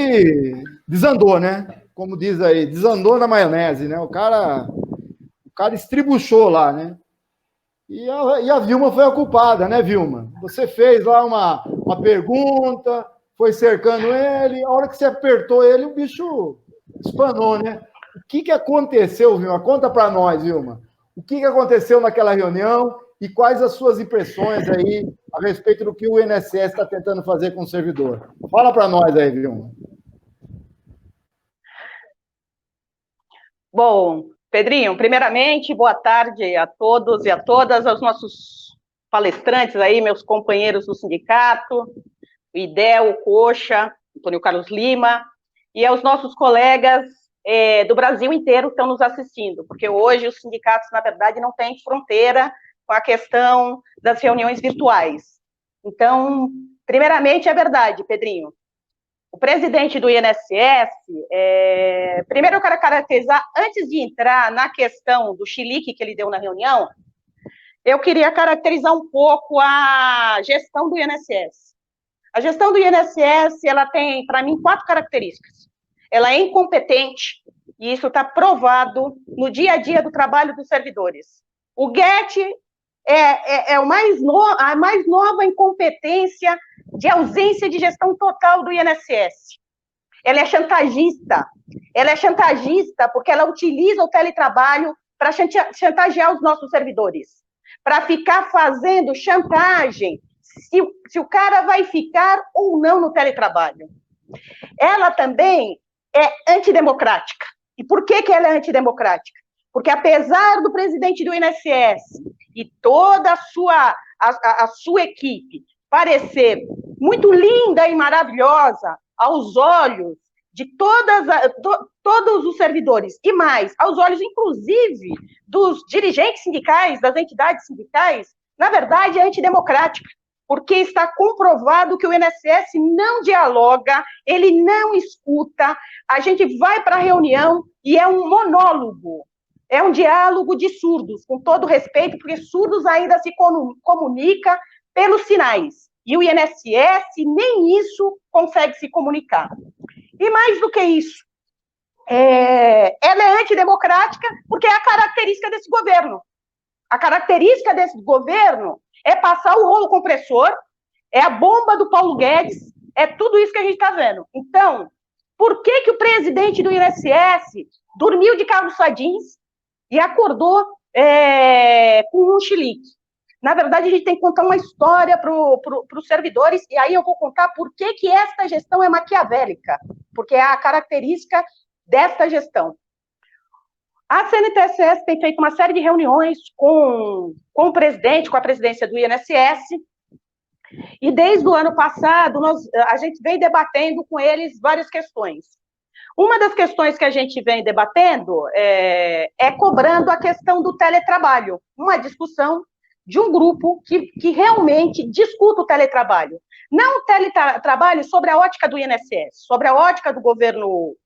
desandou, né? Como diz aí, desandou na maionese, né? O cara estribuchou lá, né? E a Vilma foi a culpada, né, Vilma? Você fez lá uma pergunta, foi cercando ele, a hora que você apertou ele, o bicho espanou, né? O que aconteceu, Vilma? Conta para nós, Vilma. O que aconteceu naquela reunião e quais as suas impressões aí a respeito do que o INSS está tentando fazer com o servidor? Fala para nós aí, Vilma. Bom, Pedrinho, primeiramente, boa tarde a todos e a todas, aos nossos palestrantes aí, meus companheiros do sindicato, o IDEL, o Coxa, Antônio Carlos Lima, e aos nossos colegas do Brasil inteiro que estão nos assistindo, porque hoje os sindicatos, na verdade, não têm fronteira com a questão das reuniões virtuais. Então, primeiramente, é verdade, Pedrinho. O presidente do INSS, primeiro eu quero caracterizar, antes de entrar na questão do chilique que ele deu na reunião, eu queria caracterizar um pouco a gestão do INSS. A gestão do INSS, ela tem, para mim, 4 características. Ela é incompetente, e isso está provado no dia a dia do trabalho dos servidores. O GET é a mais nova incompetência de ausência de gestão total do INSS. Ela é chantagista. Ela é chantagista porque ela utiliza o teletrabalho para chantagear os nossos servidores, para ficar fazendo chantagem se o cara vai ficar ou não no teletrabalho. Ela também é antidemocrática. E por que ela é antidemocrática? Porque, apesar do presidente do INSS e toda a sua equipe parecer muito linda e maravilhosa aos olhos de todos os servidores, e mais, aos olhos, inclusive, dos dirigentes sindicais, das entidades sindicais, na verdade, é antidemocrática, porque está comprovado que o INSS não dialoga, ele não escuta, a gente vai para a reunião e é um monólogo, é um diálogo de surdos, com todo respeito, porque surdos ainda se comunicam pelos sinais, e o INSS nem isso consegue se comunicar. E mais do que isso, ela é antidemocrática porque é a característica desse governo. A característica desse governo é passar o rolo compressor, é a bomba do Paulo Guedes, é tudo isso que a gente está vendo. Então, por que o presidente do INSS dormiu de calça jeans e acordou com um chilique? Na verdade, a gente tem que contar uma história para os servidores, e aí eu vou contar por que esta gestão é maquiavélica, porque é a característica desta gestão. A CNTSS tem feito uma série de reuniões com o presidente, com a presidência do INSS, e desde o ano passado a gente vem debatendo com eles várias questões. Uma das questões que a gente vem debatendo é cobrando a questão do teletrabalho, uma discussão de um grupo que realmente discuta o teletrabalho. Não o teletrabalho sobre a ótica do INSS, sobre a ótica do governo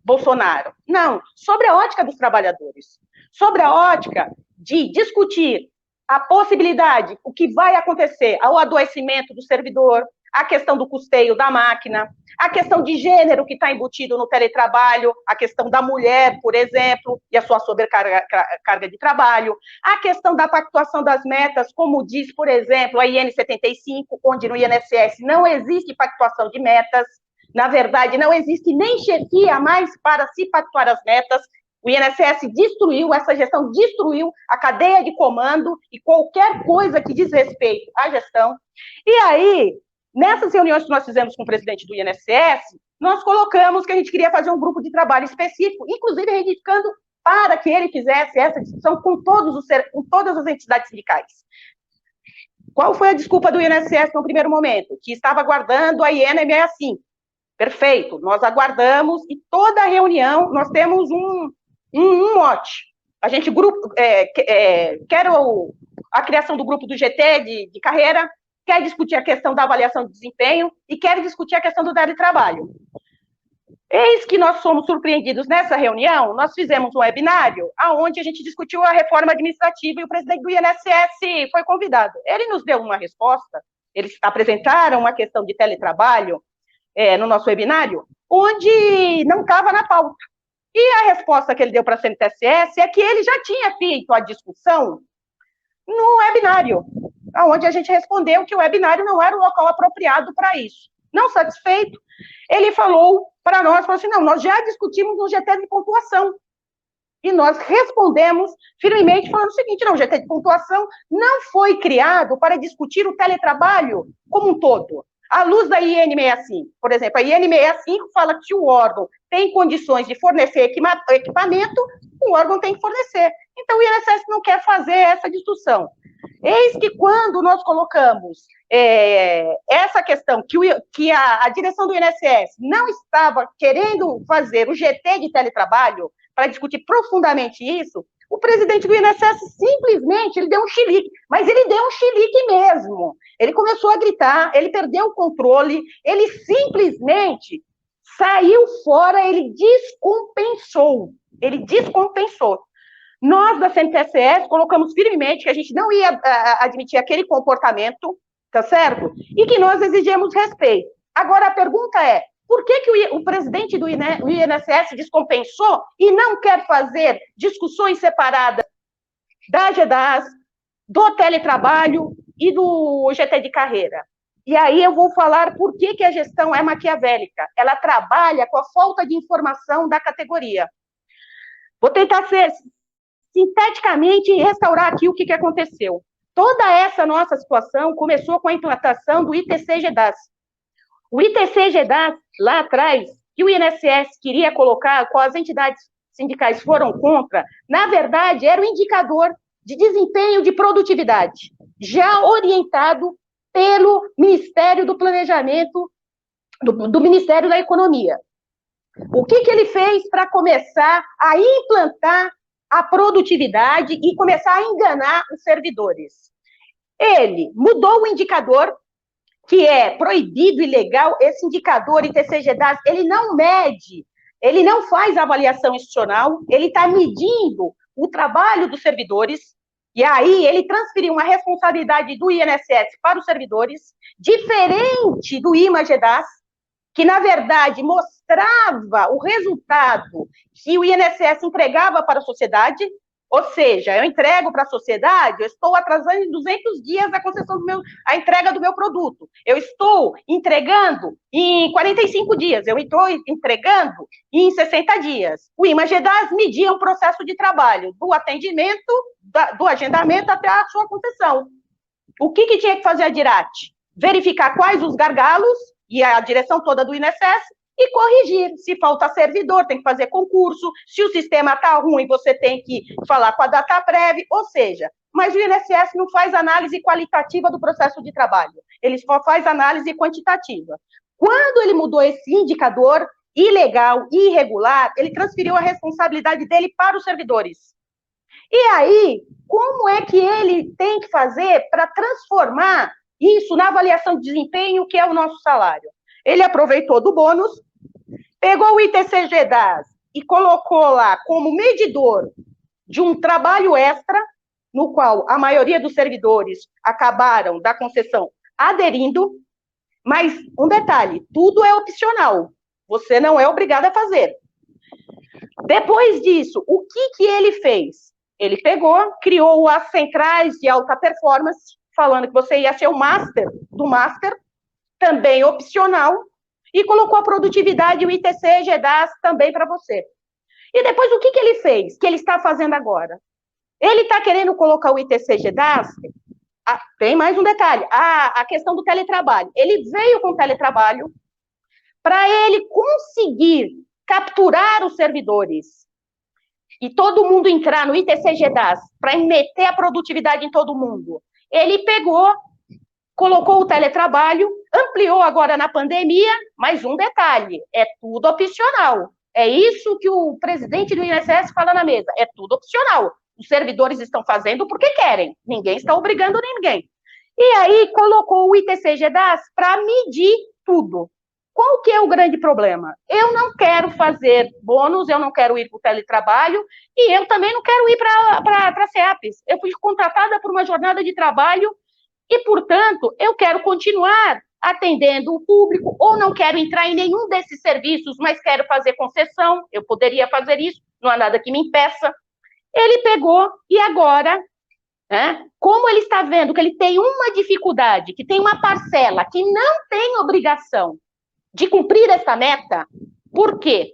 Bolsonaro. Não, sobre a ótica dos trabalhadores. Sobre a ótica de discutir a possibilidade, o que vai acontecer, ao adoecimento do servidor, a questão do custeio da máquina, a questão de gênero que está embutido no teletrabalho, a questão da mulher, por exemplo, e a sua sobrecarga de trabalho, a questão da pactuação das metas, como diz, por exemplo, a IN 75, onde no INSS não existe pactuação de metas, na verdade, não existe nem chefia mais para se pactuar as metas. O INSS destruiu, essa gestão destruiu a cadeia de comando e qualquer coisa que diz respeito à gestão. E aí, nessas reuniões que nós fizemos com o presidente do INSS, nós colocamos que a gente queria fazer um grupo de trabalho específico, inclusive reivindicando para que ele fizesse essa discussão com todas as entidades sindicais. Qual foi a desculpa do INSS no primeiro momento? Que estava aguardando a IN 65. Perfeito, nós aguardamos e toda a reunião nós temos um mote. A gente quer a criação do grupo do GT de carreira, quer discutir a questão da avaliação de desempenho e quer discutir a questão do teletrabalho. Eis que nós fomos surpreendidos nessa reunião, nós fizemos um webinário onde a gente discutiu a reforma administrativa e o presidente do INSS foi convidado. Ele nos deu uma resposta, eles apresentaram uma questão de teletrabalho no nosso webinário, onde não estava na pauta. E a resposta que ele deu para a CNTS-S é que ele já tinha feito a discussão no webinário, onde a gente respondeu que o webinário não era o local apropriado para isso. Não satisfeito, ele falou para nós, falou assim, não, nós já discutimos no GT de pontuação. E nós respondemos firmemente falando o seguinte, não, o GT de pontuação não foi criado para discutir o teletrabalho como um todo. À luz da IN 65, por exemplo, a IN 65 fala que se o órgão tem condições de fornecer equipamento, o órgão tem que fornecer. Então, o INSS não quer fazer essa discussão. Eis que quando nós colocamos essa questão, que a direção do INSS não estava querendo fazer o GT de teletrabalho para discutir profundamente isso, o presidente do INSS simplesmente, ele deu um chilique, mas ele deu um chilique mesmo. Ele começou a gritar, ele perdeu o controle, ele simplesmente saiu fora, ele descompensou. Nós, da CNTS, colocamos firmemente que a gente não ia admitir aquele comportamento, tá certo? E que nós exigimos respeito. Agora, a pergunta é, por que o presidente do INSS descompensou e não quer fazer discussões separadas da GEDAS, do teletrabalho e do GT de carreira? E aí eu vou falar por que a gestão é maquiavélica. Ela trabalha com a falta de informação da categoria. Vou tentar sinteticamente restaurar aqui o que aconteceu. Toda essa nossa situação começou com a implantação do ITC-GEDAS. O ITC-GEDAS, lá atrás, que o INSS queria colocar, qual as entidades sindicais foram contra, na verdade, era o indicador de desempenho de produtividade, já orientado pelo Ministério do Planejamento, do Ministério da Economia. O que ele fez para começar a implantar a produtividade e começar a enganar os servidores? Ele mudou o indicador, que é proibido e ilegal, esse indicador ITC-GEDAS, ele não mede, ele não faz avaliação institucional, ele está medindo o trabalho dos servidores, e aí ele transferiu uma responsabilidade do INSS para os servidores, diferente do IMA-GEDAS, que, na verdade, mostrava o resultado que o INSS entregava para a sociedade, ou seja, eu entrego para a sociedade, eu estou atrasando em 200 dias a entrega do meu produto. Eu estou entregando em 45 dias, eu estou entregando em 60 dias. O IMA-GEDAS media um processo de trabalho, do atendimento, do agendamento até a sua concessão. O que tinha que fazer a DIRAT? Verificar quais os gargalos, e a direção toda do INSS, e corrigir. Se falta servidor, tem que fazer concurso. Se o sistema está ruim, você tem que falar com a DataPrev, ou seja, mas o INSS não faz análise qualitativa do processo de trabalho, ele só faz análise quantitativa. Quando ele mudou esse indicador ilegal e irregular, ele transferiu a responsabilidade dele para os servidores. E aí, como é que ele tem que fazer para transformar isso na avaliação de desempenho, que é o nosso salário? Ele aproveitou do bônus, pegou o ITC-GEDAS e colocou lá como medidor de um trabalho extra, no qual a maioria dos servidores acabaram da concessão aderindo, Mas, um detalhe, tudo é opcional. Você não é obrigado a fazer. Depois disso, o que ele fez? Ele pegou, criou as centrais de alta performance, falando que você ia ser o master do master, também opcional, e colocou a produtividade e o ITC GDAS também para você. E depois, o que ele fez? Que ele está fazendo agora? Ele está querendo colocar o ITC GDAS. Tem mais um detalhe, a questão do teletrabalho. Ele veio com o teletrabalho para ele conseguir capturar os servidores e todo mundo entrar no ITC GDAS para meter a produtividade em todo mundo. Ele pegou, colocou o teletrabalho, ampliou agora na pandemia, mas um detalhe, é tudo opcional. É isso que o presidente do INSS fala na mesa, é tudo opcional. Os servidores estão fazendo porque querem, ninguém está obrigando ninguém. E aí colocou o ITC GDAS para medir tudo. Qual que é o grande problema? Eu não quero fazer bônus, eu não quero ir para o teletrabalho e eu também não quero ir para a CEAPES. Eu fui contratada por uma jornada de trabalho e, portanto, eu quero continuar atendendo o público ou não quero entrar em nenhum desses serviços, mas quero fazer concessão, eu poderia fazer isso, não há nada que me impeça. Ele pegou e agora, né, como ele está vendo que ele tem uma dificuldade, que tem uma parcela que não tem obrigação de cumprir essa meta, por quê?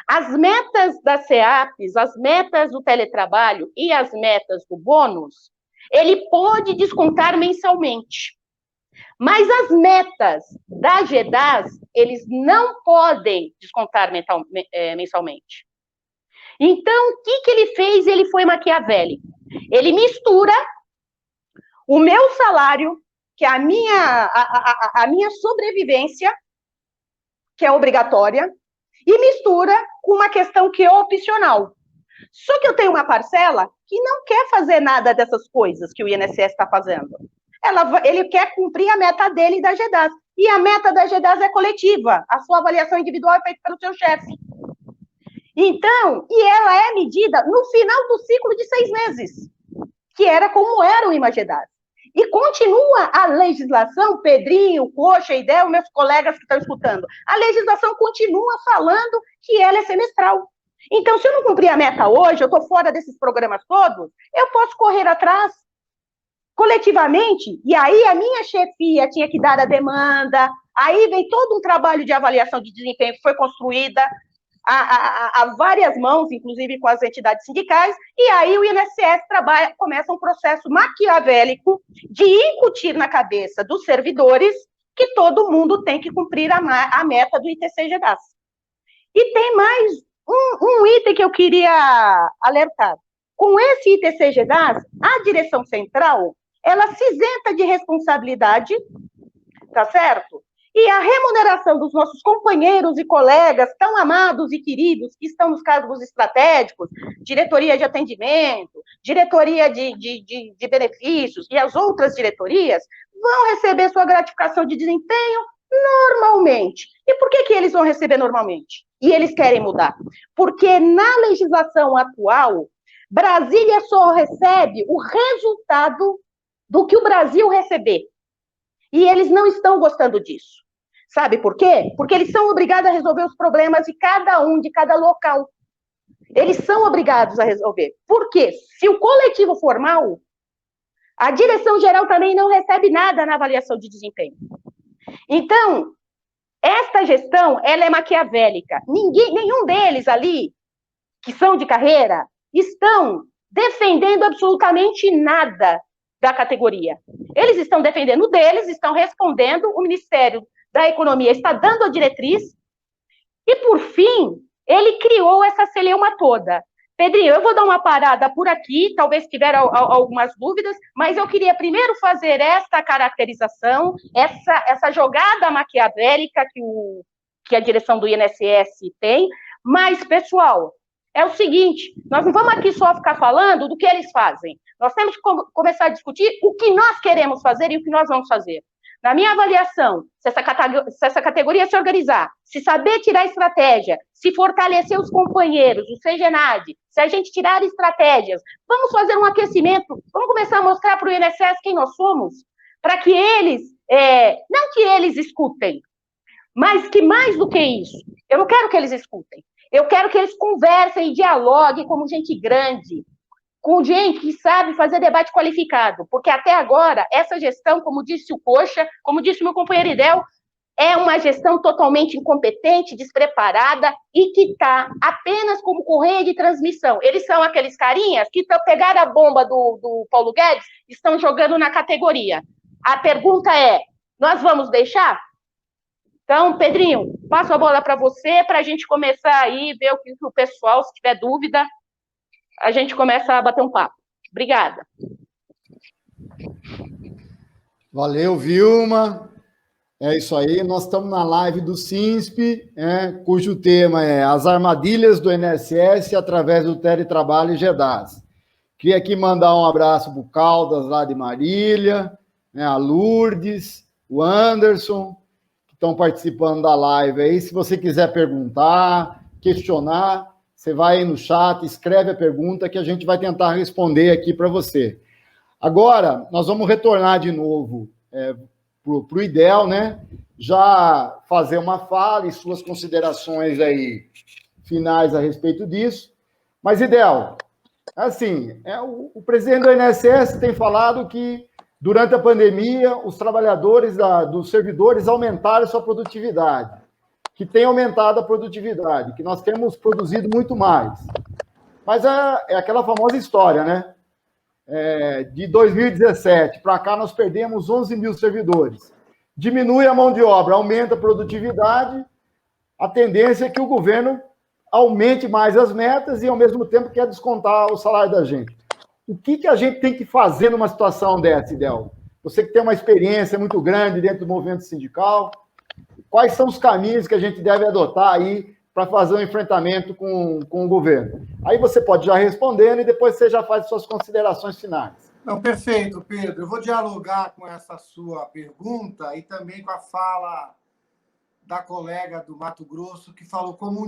As metas da CEAPES, as metas do teletrabalho e as metas do bônus, ele pode descontar mensalmente. Mas as metas da GDAS, eles não podem descontar mensalmente. Então, o que ele fez? Ele foi maquiavélico. Ele mistura o meu salário, que é a minha sobrevivência, que é obrigatória, e mistura com uma questão que é opcional. Só que eu tenho uma parcela que não quer fazer nada dessas coisas que o INSS está fazendo. Ele quer cumprir a meta dele e da GDAS. E a meta da GDAS é coletiva. A sua avaliação individual é feita pelo seu chefe. Então, e ela é medida no final do ciclo de 6 meses, que era como era o IMAGEDAS. E continua a legislação, Pedrinho, Coxa, Idel, meus colegas que estão escutando, a legislação continua falando que ela é semestral. Então, se eu não cumprir a meta hoje, eu estou fora desses programas todos, eu posso correr atrás coletivamente, e aí a minha chefia tinha que dar a demanda, aí vem todo um trabalho de avaliação de desempenho que foi construída a várias mãos, inclusive com as entidades sindicais, e aí o INSS começa um processo maquiavélico de incutir na cabeça dos servidores que todo mundo tem que cumprir a meta do ITC GDAS. E tem mais um item que eu queria alertar. Com esse ITC GDAS, a direção central, ela se isenta de responsabilidade, tá certo? E a remuneração dos nossos companheiros e colegas tão amados e queridos que estão nos cargos estratégicos, diretoria de atendimento, diretoria de benefícios e as outras diretorias, vão receber sua gratificação de desempenho normalmente. E por que eles vão receber normalmente? E eles querem mudar? Porque na legislação atual, Brasília só recebe o resultado do que o Brasil receber. E eles não estão gostando disso. Sabe por quê? Porque eles são obrigados a resolver os problemas de cada local. Eles são obrigados a resolver. Por quê? Se o coletivo for mal, a direção geral também não recebe nada na avaliação de desempenho. Então, esta gestão, ela é maquiavélica. Nenhum deles ali, que são de carreira, estão defendendo absolutamente nada da categoria. Eles estão defendendo deles, estão respondendo, o Ministério da Economia está dando a diretriz, e, por fim, ele criou essa celeuma toda. Pedrinho, eu vou dar uma parada por aqui, talvez tiver algumas dúvidas, mas eu queria primeiro fazer essa caracterização, essa jogada maquiavélica que a direção do INSS tem, mas, pessoal, é o seguinte, nós não vamos aqui só ficar falando do que eles fazem, nós temos que começar a discutir o que nós queremos fazer e o que nós vamos fazer. Na minha avaliação, se essa categoria se organizar, se saber tirar estratégia, se fortalecer os companheiros, o CGNAD, se a gente tirar estratégias, vamos fazer um aquecimento, vamos começar a mostrar para o INSS quem nós somos, para que eles não que eles escutem, mas que mais do que isso, eu não quero que eles escutem, eu quero que eles conversem e dialoguem como gente grande, com gente que sabe fazer debate qualificado, porque até agora, essa gestão, como disse o Coxa, como disse o meu companheiro Idel, é uma gestão totalmente incompetente, despreparada e que está apenas como correia de transmissão. Eles são aqueles carinhas que pegaram a bomba do Paulo Guedes e estão jogando na categoria. A pergunta é, nós vamos deixar? Então, Pedrinho, passo a bola para você, para a gente começar aí, ver o que o pessoal, se tiver dúvida, a gente começa a bater um papo. Obrigada. Valeu, Vilma. É isso aí, nós estamos na live do SINSP, cujo tema é as armadilhas do INSS através do teletrabalho e GEDAS. Queria aqui mandar um abraço para o Caldas, lá de Marília, a Lourdes, o Anderson, que estão participando da live aí. Se você quiser perguntar, questionar, você vai aí no chat, escreve a pergunta que a gente vai tentar responder aqui para você. Agora, nós vamos retornar de novo para o Idel, né? Já fazer uma fala e suas considerações aí finais a respeito disso. Mas, Idel, assim, o presidente do INSS tem falado que, durante a pandemia, os trabalhadores dos servidores aumentaram sua produtividade, que tem aumentado a produtividade, que nós temos produzido muito mais. Mas é aquela famosa história, né? De 2017 para cá, nós perdemos 11 mil servidores. Diminui a mão de obra, aumenta a produtividade, a tendência é que o governo aumente mais as metas e, ao mesmo tempo, quer descontar o salário da gente. O que a gente tem que fazer numa situação dessa, Idel? Você que tem uma experiência muito grande dentro do movimento sindical, quais são os caminhos que a gente deve adotar aí para fazer um enfrentamento com o governo? Aí você pode já respondendo e depois você já faz suas considerações finais. Não, perfeito, Pedro. Eu vou dialogar com essa sua pergunta e também com a fala da colega do Mato Grosso, que falou como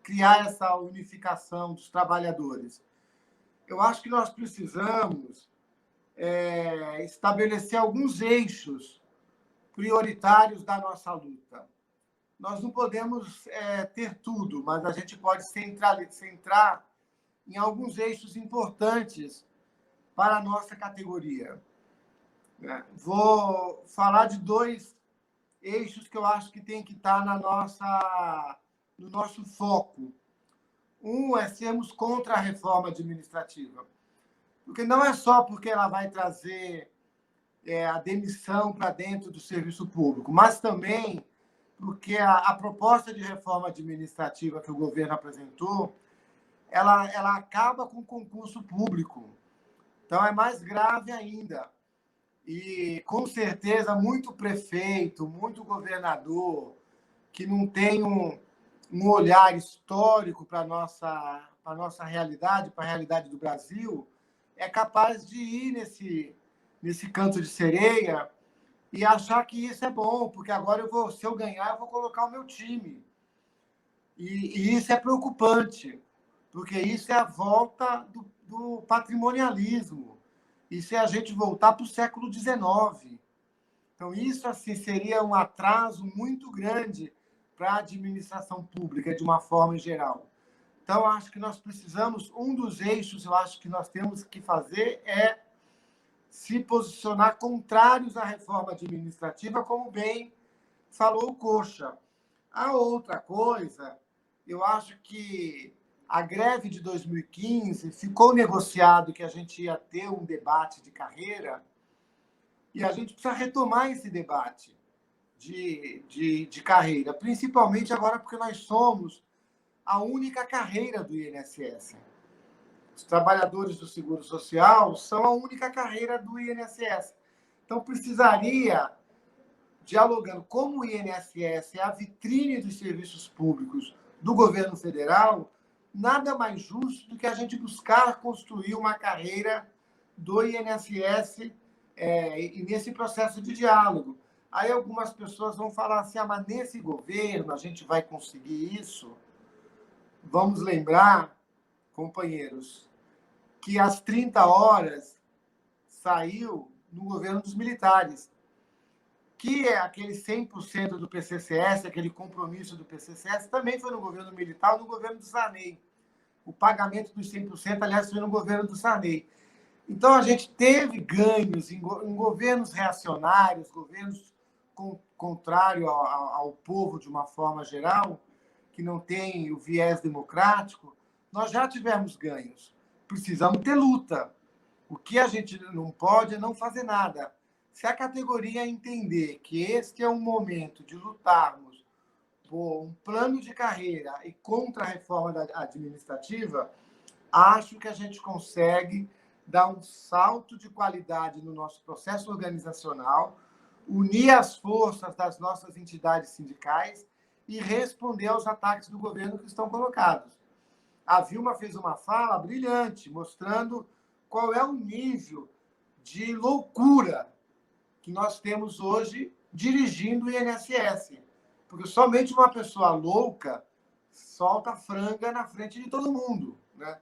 criar essa unificação dos trabalhadores. Eu acho que nós precisamos estabelecer alguns eixos prioritários da nossa luta. Nós não podemos ter tudo, mas a gente pode centrar em alguns eixos importantes para a nossa categoria. Vou falar de 2 eixos que eu acho que tem que estar no nosso foco. Um é sermos contra a reforma administrativa, porque não é só porque ela vai trazer a demissão para dentro do serviço público, mas também porque a proposta de reforma administrativa que o governo apresentou, ela acaba com o concurso público. Então, é mais grave ainda. E, com certeza, muito prefeito, muito governador, que não tem um olhar histórico para a nossa realidade, para a realidade do Brasil, é capaz de ir nesse canto de sereia e achar que isso é bom, porque agora se eu ganhar, eu vou colocar o meu time. E isso é preocupante, porque isso é a volta do patrimonialismo. Isso é a gente voltar para o século XIX. Então, isso assim, seria um atraso muito grande para a administração pública, de uma forma geral. Então, acho que nós precisamos, um dos eixos, eu acho que nós temos que fazer é se posicionar contrários à reforma administrativa, como bem falou o Coxa. A outra coisa, eu acho que a greve de 2015 ficou negociado que a gente ia ter um debate de carreira e a gente precisa retomar esse debate de carreira, principalmente agora porque nós somos a única carreira do INSS. Os trabalhadores do Seguro Social são a única carreira do INSS. Então, precisaria, dialogando como o INSS é a vitrine dos serviços públicos do governo federal, nada mais justo do que a gente buscar construir uma carreira do INSS e nesse processo de diálogo. Aí algumas pessoas vão falar assim, mas nesse governo a gente vai conseguir isso? Vamos lembrar, companheiros, que as 30 horas saiu no governo dos militares. que é aquele 100% do PCCS, aquele compromisso do PCCS, também foi no governo militar, no governo do Sarney. O pagamento dos 100%, aliás, foi no governo do Sarney. Então, a gente teve ganhos em governos reacionários, governos contrários ao povo de uma forma geral, que não tem o viés democrático, nós já tivemos ganhos. Precisamos ter luta. O que a gente não pode é não fazer nada. Se a categoria entender que este é um momento de lutarmos por um plano de carreira e contra a reforma administrativa, acho que a gente consegue dar um salto de qualidade no nosso processo organizacional, unir as forças das nossas entidades sindicais e responder aos ataques do governo que estão colocados. A Vilma fez uma fala brilhante, mostrando qual é o nível de loucura que nós temos hoje dirigindo o INSS. Porque somente uma pessoa louca solta franga na frente de todo mundo, né?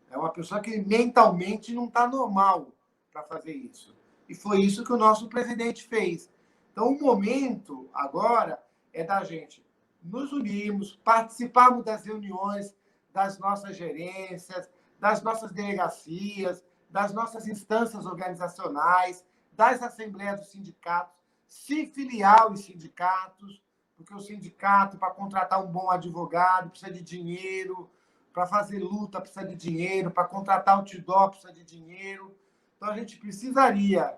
É uma pessoa que mentalmente não está normal para fazer isso. E foi isso que o nosso presidente fez. Então, o momento agora é da gente nos unirmos, participarmos das reuniões das nossas gerências, das nossas delegacias, das nossas instâncias organizacionais, das assembleias dos sindicatos, se filiar aos sindicatos, porque o sindicato, para contratar um bom advogado, precisa de dinheiro, para fazer luta precisa de dinheiro, para contratar outdoor precisa de dinheiro. Então, a gente precisaria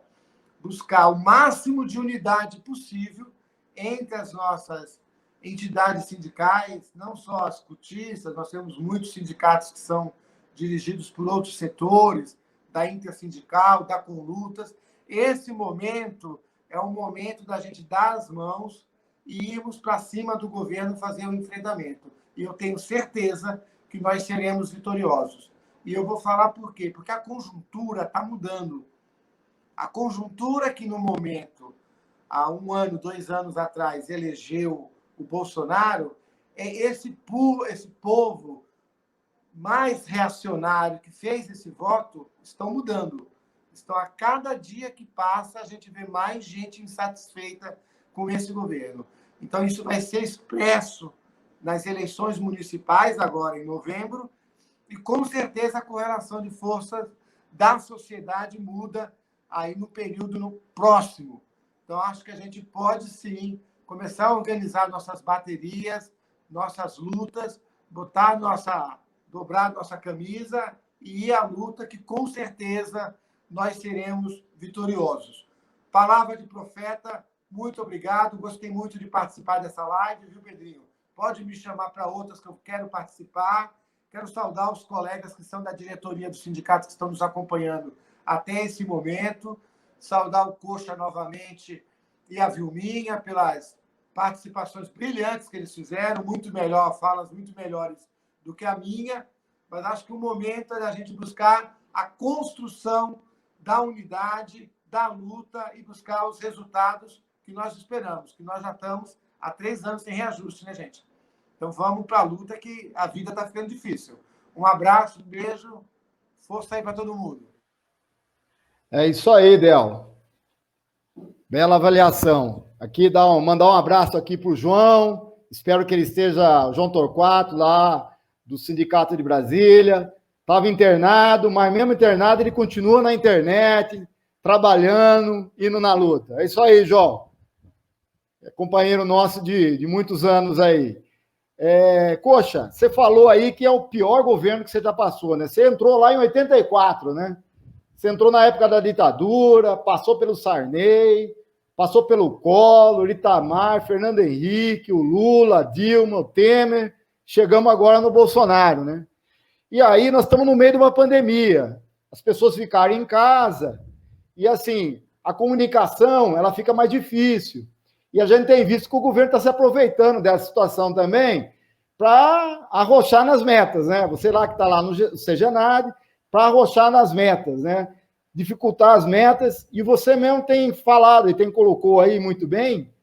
buscar o máximo de unidade possível entre as nossas entidades sindicais, não só as cotistas, nós temos muitos sindicatos que são dirigidos por outros setores, da intersindical, da Conlutas. Esse momento é o momento da gente dar as mãos e irmos para cima do governo fazer o enfrentamento. E eu tenho certeza que nós seremos vitoriosos. E eu vou falar por quê? Porque a conjuntura está mudando. A conjuntura que, no momento, há 1 ano, 2 anos atrás, elegeu o Bolsonaro, é esse povo mais reacionário que fez esse voto estão mudando. Então, a cada dia que passa, a gente vê mais gente insatisfeita com esse governo. Então, isso vai ser expresso nas eleições municipais, agora em novembro, e com certeza a correlação de forças da sociedade muda aí no período próximo. Então, acho que a gente pode, sim, começar a organizar nossas baterias, nossas lutas, dobrar nossa camisa e ir à luta, que com certeza nós seremos vitoriosos. Palavra de profeta, muito obrigado. Gostei muito de participar dessa live, viu, Pedrinho? Pode me chamar para outras que eu quero participar. Quero saudar os colegas que são da diretoria dos sindicatos que estão nos acompanhando até esse momento. Saudar o Coxa novamente e a Vilminha pelas participações brilhantes que eles fizeram, falas muito melhores do que a minha, mas acho que o momento é da gente buscar a construção da unidade, da luta e buscar os resultados que nós esperamos, que nós já estamos há 3 anos sem reajuste, né, gente? Então, vamos para a luta, que a vida está ficando difícil. Um abraço, um beijo, força aí para todo mundo. É isso aí, Del. Bela avaliação. Aqui, mandar um abraço aqui para o João. Espero que ele esteja, o João Torquato, lá do Sindicato de Brasília. Estava internado, mas mesmo internado, ele continua na internet, trabalhando, indo na luta. É isso aí, João. É companheiro nosso de muitos anos aí. Coxa, você falou aí que é o pior governo que você já passou, né? Você entrou lá em 84, né? Você entrou na época da ditadura, passou pelo Sarney, passou pelo Collor, Itamar, Fernando Henrique, o Lula, Dilma, o Temer, chegamos agora no Bolsonaro, né? E aí nós estamos no meio de uma pandemia, as pessoas ficaram em casa, e assim, a comunicação, ela fica mais difícil. E a gente tem visto que o governo está se aproveitando dessa situação também para arrochar nas metas, né? Você lá que está lá no Segenad, para arrochar nas metas, né? Dificultar as metas, e você mesmo tem falado, e colocou aí muito bem,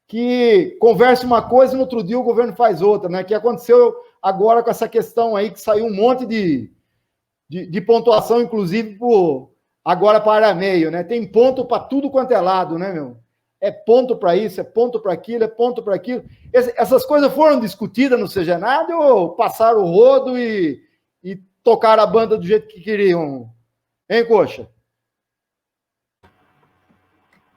que conversa uma coisa e no outro dia o governo faz outra, né? Que aconteceu agora com essa questão aí, que saiu um monte de pontuação, inclusive agora para meio, né? Tem ponto para tudo quanto é lado, né, meu? é ponto para isso, é ponto para aquilo, é ponto para aquilo. Essas coisas foram discutidas no Segenad ou passaram o rodo e tocaram a banda do jeito que queriam? Hein, Coxa?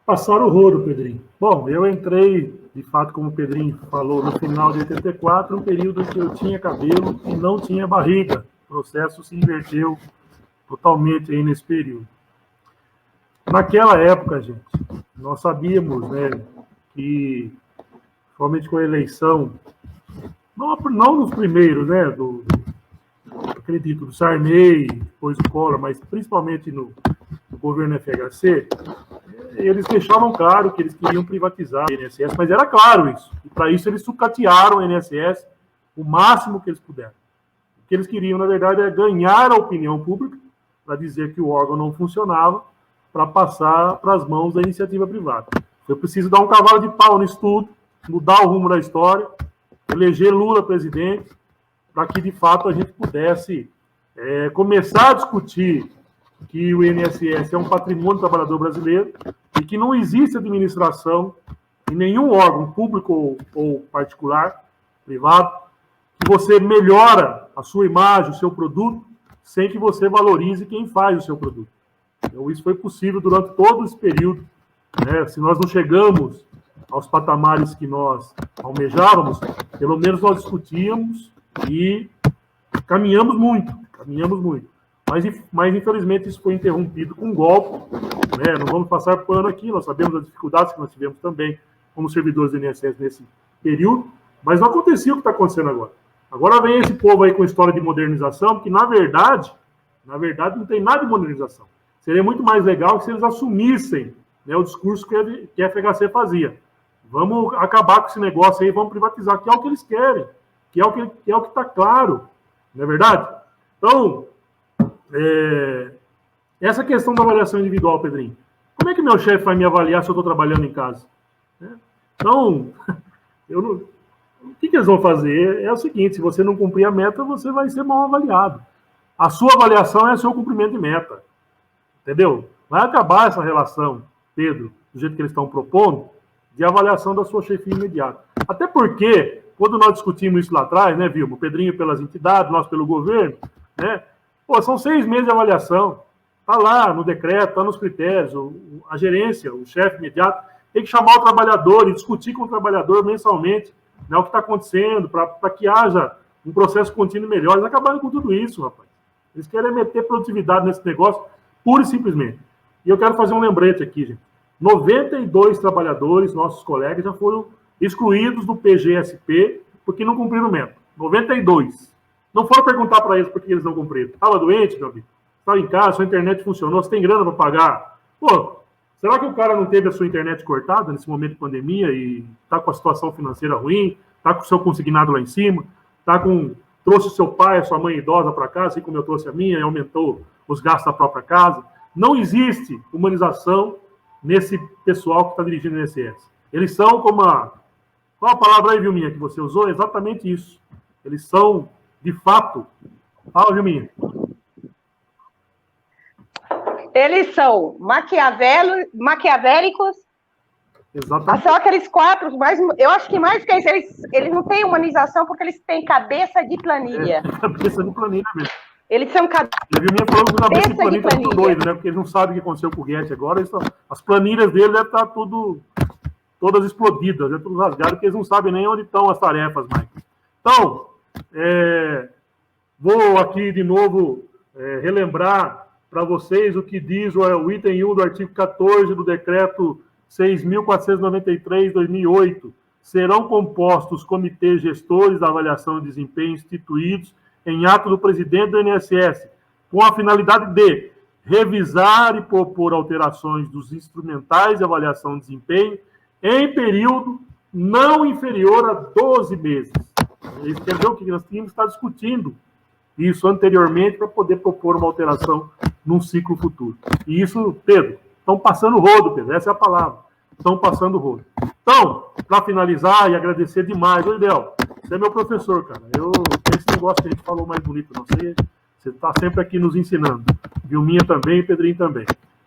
Passaram o rodo, Pedrinho. Bom, eu entrei, de fato, como o Pedrinho falou, no final de 84, um período em que eu tinha cabelo e não tinha barriga. O processo se inverteu totalmente aí nesse período. Naquela época, gente, nós sabíamos, né, que, somente com a eleição, não nos primeiros, né, acredito, do Sarney, depois do Collor, mas principalmente no governo FHC, eles deixavam claro que eles queriam privatizar o INSS, mas era claro isso. E para isso eles sucatearam o INSS o máximo que eles puderam. O que eles queriam, na verdade, é ganhar a opinião pública para dizer que o órgão não funcionava, para passar para as mãos da iniciativa privada. Foi preciso dar um cavalo de pau nisso tudo, mudar o rumo da história, eleger Lula presidente, para que, de fato, a gente pudesse começar a discutir que o INSS é um patrimônio do trabalhador brasileiro e que não existe administração em nenhum órgão público ou particular, privado, que você melhora a sua imagem, o seu produto, sem que você valorize quem faz o seu produto. Então, isso foi possível durante todo esse período. Né? Se nós não chegamos aos patamares que nós almejávamos, pelo menos nós discutíamos e caminhamos muito. Mas infelizmente, isso foi interrompido com um golpe. Né? Não vamos passar pano aqui, nós sabemos as dificuldades que nós tivemos também como servidores do INSS nesse período, mas não acontecia o que está acontecendo agora. Agora vem esse povo aí com história de modernização, que na verdade não tem nada de modernização. Seria muito mais legal se eles assumissem, né, o discurso que a FHC fazia. Vamos acabar com esse negócio aí, vamos privatizar, que é o que eles querem, que é o que está claro, não é verdade? Então, essa questão da avaliação individual, Pedrinho, como é que meu chefe vai me avaliar se eu estou trabalhando em casa? Então, o que eles vão fazer é o seguinte: se você não cumprir a meta, você vai ser mal avaliado. A sua avaliação é o seu cumprimento de meta. Entendeu? Vai acabar essa relação, Pedro, do jeito que eles estão propondo, de avaliação da sua chefia imediata. Até porque, quando nós discutimos isso lá atrás, né, Vilma? O Pedrinho pelas entidades, nós pelo governo, né? Pô, são 6 meses de avaliação. Está lá no decreto, está nos critérios. A gerência, o chefe imediato, tem que chamar o trabalhador e discutir com o trabalhador mensalmente, né, o que está acontecendo, para que haja um processo contínuo melhor. Eles acabaram com tudo isso, rapaz. Eles querem meter produtividade nesse negócio, pura e simplesmente. E eu quero fazer um lembrete aqui, gente. 92 trabalhadores, nossos colegas, já foram excluídos do PGSP porque não cumpriram o método. 92. Não foram perguntar para eles por que eles não cumpriram. Estava doente, meu amigo? Estava em casa, sua internet funcionou, você tem grana para pagar? Pô, será que o cara não teve a sua internet cortada nesse momento de pandemia e está com a situação financeira ruim, está com o seu consignado lá em cima, trouxe o seu pai, a sua mãe idosa para casa, assim como eu trouxe a minha, e aumentou os gastos da própria casa? Não existe humanização nesse pessoal que está dirigindo o INSS. Eles são como qual a palavra aí, Vilminha, que você usou? É exatamente isso. Eles são, de fato... Fala, Vilminha. Eles são maquiavélicos. Exatamente. São aqueles 4, eu acho que mais que isso, eles não têm humanização porque eles têm cabeça de planilha. Cabeça de planilha mesmo. Eles são cabeça falando que cabeça de planilha tá tudo doido, né? Porque eles não sabem o que aconteceu com o Guedes agora. As planilhas dele devem estar todas explodidas, tudo rasgado, porque eles não sabem nem onde estão as tarefas mais. Então, vou aqui de novo relembrar para vocês o que diz o item 1 do artigo 14 do decreto 6.493/2008. Serão compostos comitês gestores da avaliação de desempenho instituídos em ato do presidente do INSS, com a finalidade de revisar e propor alterações dos instrumentais de avaliação de desempenho em período não inferior a 12 meses. Isso quer dizer o que nós tínhamos que estar discutindo isso anteriormente para poder propor uma alteração num ciclo futuro. E isso, Pedro, estão passando o rodo, Pedro, essa é a palavra. Estão passando o rodo. Então, para finalizar e agradecer demais, ô Idel, você é meu professor, cara. Esse negócio que a gente falou mais bonito, não sei, você está sempre aqui nos ensinando. Vilminha também, Pedrinho também.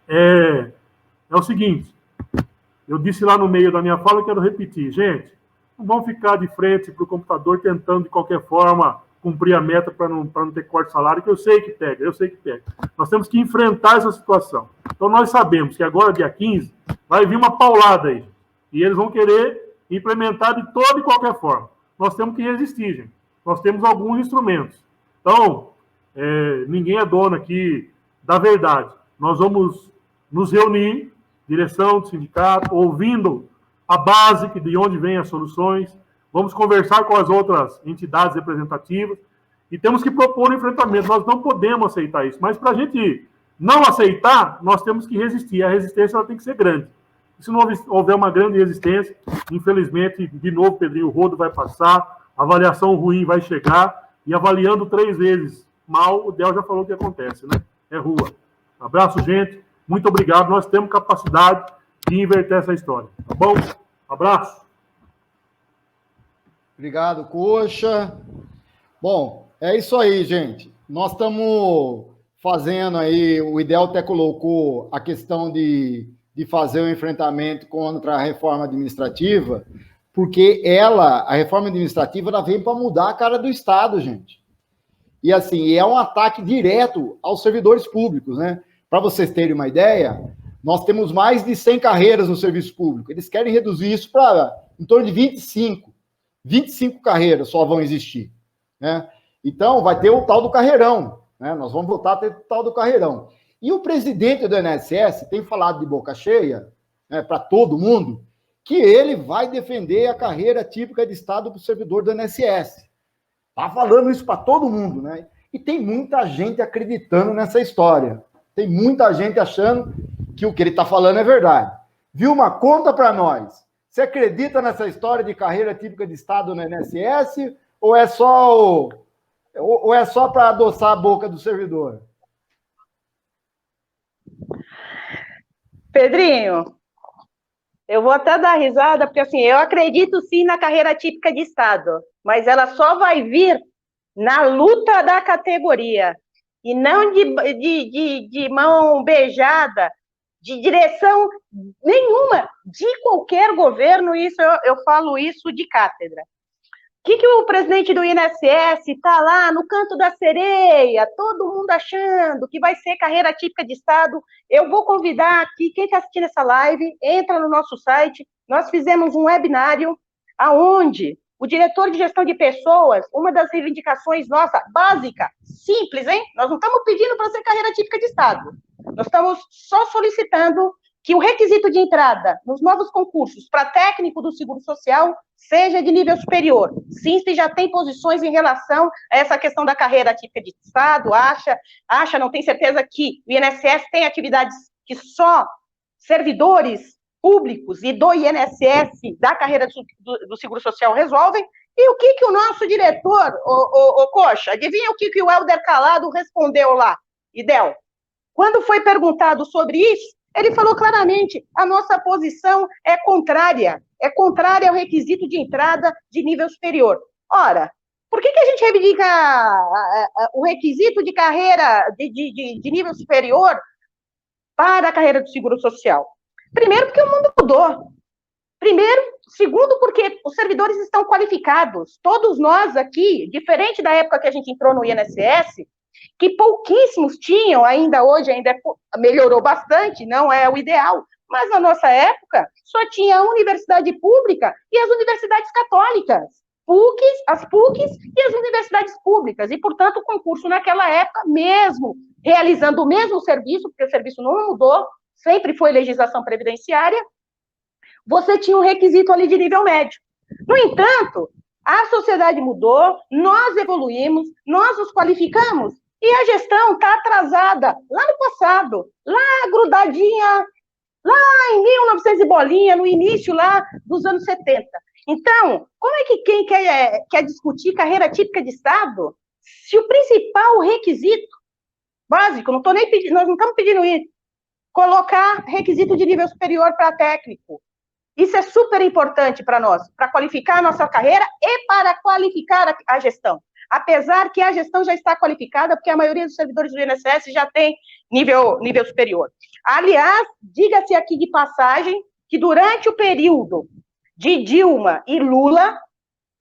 É o seguinte, Eu disse lá no meio da minha fala, eu quero repetir, gente, não vamos ficar de frente para o computador tentando, de qualquer forma, cumprir a meta para não ter corte de salário, que eu sei que pega. Nós temos que enfrentar essa situação. Então, nós sabemos que agora, dia 15, vai vir uma paulada aí. E eles vão querer implementar de toda e qualquer forma. Nós temos que resistir, gente. Nós temos alguns instrumentos. Então, ninguém é dono aqui da verdade. Nós vamos nos reunir, direção do sindicato, ouvindo a base de onde vêm as soluções, vamos conversar com as outras entidades representativas e temos que propor um enfrentamento. Nós não podemos aceitar isso, mas para a gente não aceitar, nós temos que resistir. A resistência ela tem que ser grande. Se não houver uma grande resistência, infelizmente, de novo, Pedrinho, o rodo vai passar, a avaliação ruim vai chegar, e avaliando 3 vezes mal, o Del já falou o que acontece, né? É rua. Abraço, gente. Muito obrigado. Nós temos capacidade de inverter essa história. Tá bom? Abraço. Obrigado, Coxa. Bom, é isso aí, gente. Nós estamos fazendo aí, o Idel até colocou a questão de fazer um enfrentamento contra a reforma administrativa, porque a reforma administrativa, ela vem para mudar a cara do Estado, gente. E assim, é um ataque direto aos servidores públicos, né? Para vocês terem uma ideia, nós temos mais de 100 carreiras no serviço público. Eles querem reduzir isso para em torno de 25. 25 carreiras só vão existir, né? Então, vai ter o tal do carreirão, né? Nós vamos voltar a ter o tal do carreirão. E o presidente do INSS tem falado de boca cheia, né, para todo mundo, que ele vai defender a carreira típica de Estado para o servidor do INSS. Está falando isso para todo mundo, né? E tem muita gente acreditando nessa história. Tem muita gente achando que o que ele está falando é verdade. Vilma, conta para nós. Você acredita nessa história de carreira típica de Estado no INSS ou é só para adoçar a boca do servidor? Pedrinho, eu vou até dar risada, porque assim, eu acredito sim na carreira típica de Estado, mas ela só vai vir na luta da categoria, e não de mão beijada, de direção nenhuma, de qualquer governo, isso eu falo isso de cátedra. O que o presidente do INSS está lá no canto da sereia, todo mundo achando que vai ser carreira típica de Estado? Eu vou convidar aqui, quem está assistindo essa live, entra no nosso site, nós fizemos um webinário aonde o diretor de gestão de pessoas, uma das reivindicações nossa, básica, simples, hein? Nós não estamos pedindo para ser carreira típica de Estado, nós estamos só solicitando que o requisito de entrada nos novos concursos para técnico do Seguro Social seja de nível superior. Sim, se já tem posições em relação a essa questão da carreira típica de Estado, não tem certeza que o INSS tem atividades que só servidores públicos e do INSS, da carreira do Seguro Social, resolvem. E o que o nosso diretor, o Coxa, adivinha o que o Helder Calado respondeu lá, Idel? Quando foi perguntado sobre isso, ele falou claramente, a nossa posição é contrária ao requisito de entrada de nível superior. Ora, por que a gente reivindica o requisito de carreira de nível superior para a carreira do Seguro Social? Primeiro, porque o mundo mudou. Segundo, porque os servidores estão qualificados. Todos nós aqui, diferente da época que a gente entrou no INSS, que pouquíssimos tinham, hoje melhorou bastante, não é o ideal, mas na nossa época só tinha a universidade pública e as universidades católicas, as PUCs e as universidades públicas, e, portanto, o concurso naquela época, mesmo realizando o mesmo serviço, porque o serviço não mudou, sempre foi legislação previdenciária, você tinha um requisito ali de nível médio. No entanto, a sociedade mudou, nós evoluímos, nós nos qualificamos, e a gestão está atrasada, lá no passado, lá grudadinha, lá em 1900 e bolinha, no início lá dos anos 70. Então, como é que quem quer discutir carreira típica de Estado, se o principal requisito básico, nós não estamos pedindo isso, colocar requisito de nível superior para técnico. Isso é super importante para nós, para qualificar a nossa carreira e para qualificar a gestão. Apesar que a gestão já está qualificada, porque a maioria dos servidores do INSS já tem nível superior. Aliás, diga-se aqui de passagem que durante o período de Dilma e Lula,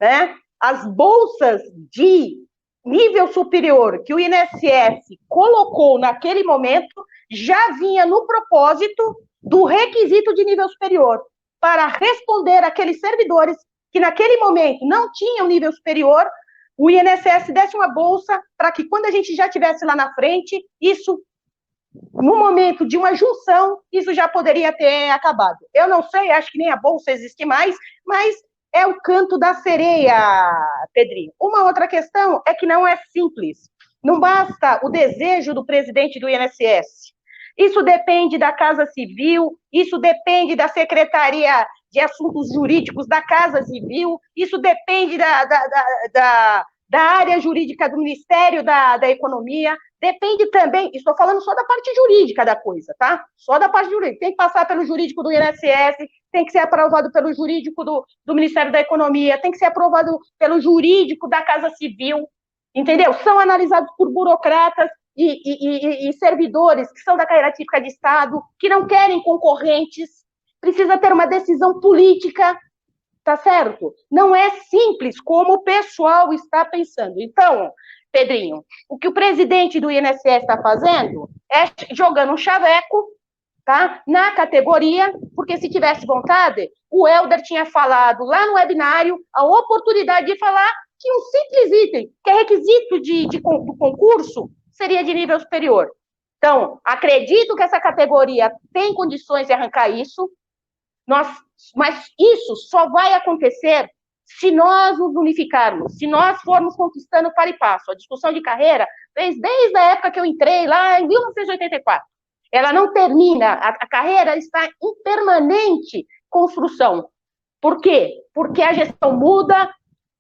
né, as bolsas de nível superior que o INSS colocou naquele momento já vinha no propósito do requisito de nível superior, para responder àqueles servidores que naquele momento não tinham nível superior, o INSS desse uma bolsa para que quando a gente já estivesse lá na frente, isso, no momento de uma junção, isso já poderia ter acabado. Eu não sei, acho que nem a bolsa existe mais, mas é o canto da sereia, Pedrinho. Uma outra questão é que não é simples. Não basta o desejo do presidente do INSS. Isso depende da Casa Civil, isso depende da Secretaria de Assuntos Jurídicos da Casa Civil, isso depende da área jurídica do Ministério da Economia, depende também, estou falando só da parte jurídica da coisa, tá? Só da parte jurídica. Tem que passar pelo jurídico do INSS, tem que ser aprovado pelo jurídico do Ministério da Economia, tem que ser aprovado pelo jurídico da Casa Civil, entendeu? São analisados por burocratas e servidores que são da carreira típica de Estado, que não querem concorrentes, precisa ter uma decisão política, tá certo? Não é simples como o pessoal está pensando. Então, Pedrinho, o que o presidente do INSS está fazendo é jogando um chaveco, tá? Na categoria, porque se tivesse vontade, o Helder tinha falado lá no webinário a oportunidade de falar que um simples item, que é requisito do concurso, seria de nível superior. Então, acredito que essa categoria tem condições de arrancar isso, mas isso só vai acontecer se nós nos unificarmos, se nós formos conquistando para e passo. A discussão de carreira desde a época que eu entrei, lá em 1984. Ela não termina, a carreira está em permanente construção. Por quê? Porque a gestão muda,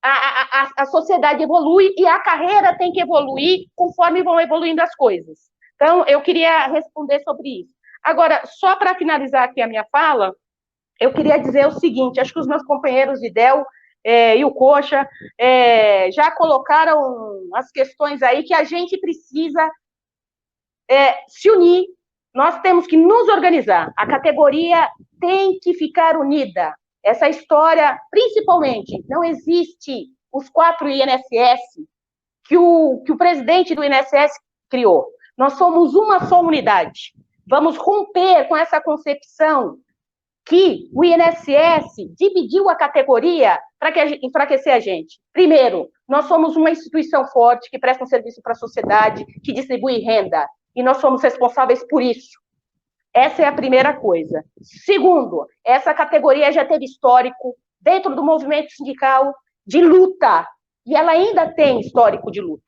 a sociedade evolui e a carreira tem que evoluir conforme vão evoluindo as coisas. Então, eu queria responder sobre isso. Agora, só para finalizar aqui a minha fala, eu queria dizer o seguinte, acho que os meus companheiros de DEL e o Coxa já colocaram as questões aí que a gente precisa se unir, nós temos que nos organizar, a categoria tem que ficar unida. Essa história, principalmente, não existe os 4 INSS que o presidente do INSS criou. Nós somos uma só unidade. Vamos romper com essa concepção que o INSS dividiu a categoria para enfraquecer a gente. Primeiro, nós somos uma instituição forte que presta um serviço para a sociedade, que distribui renda, e nós somos responsáveis por isso. Essa é a primeira coisa. Segundo, essa categoria já teve histórico dentro do movimento sindical de luta, e ela ainda tem histórico de luta.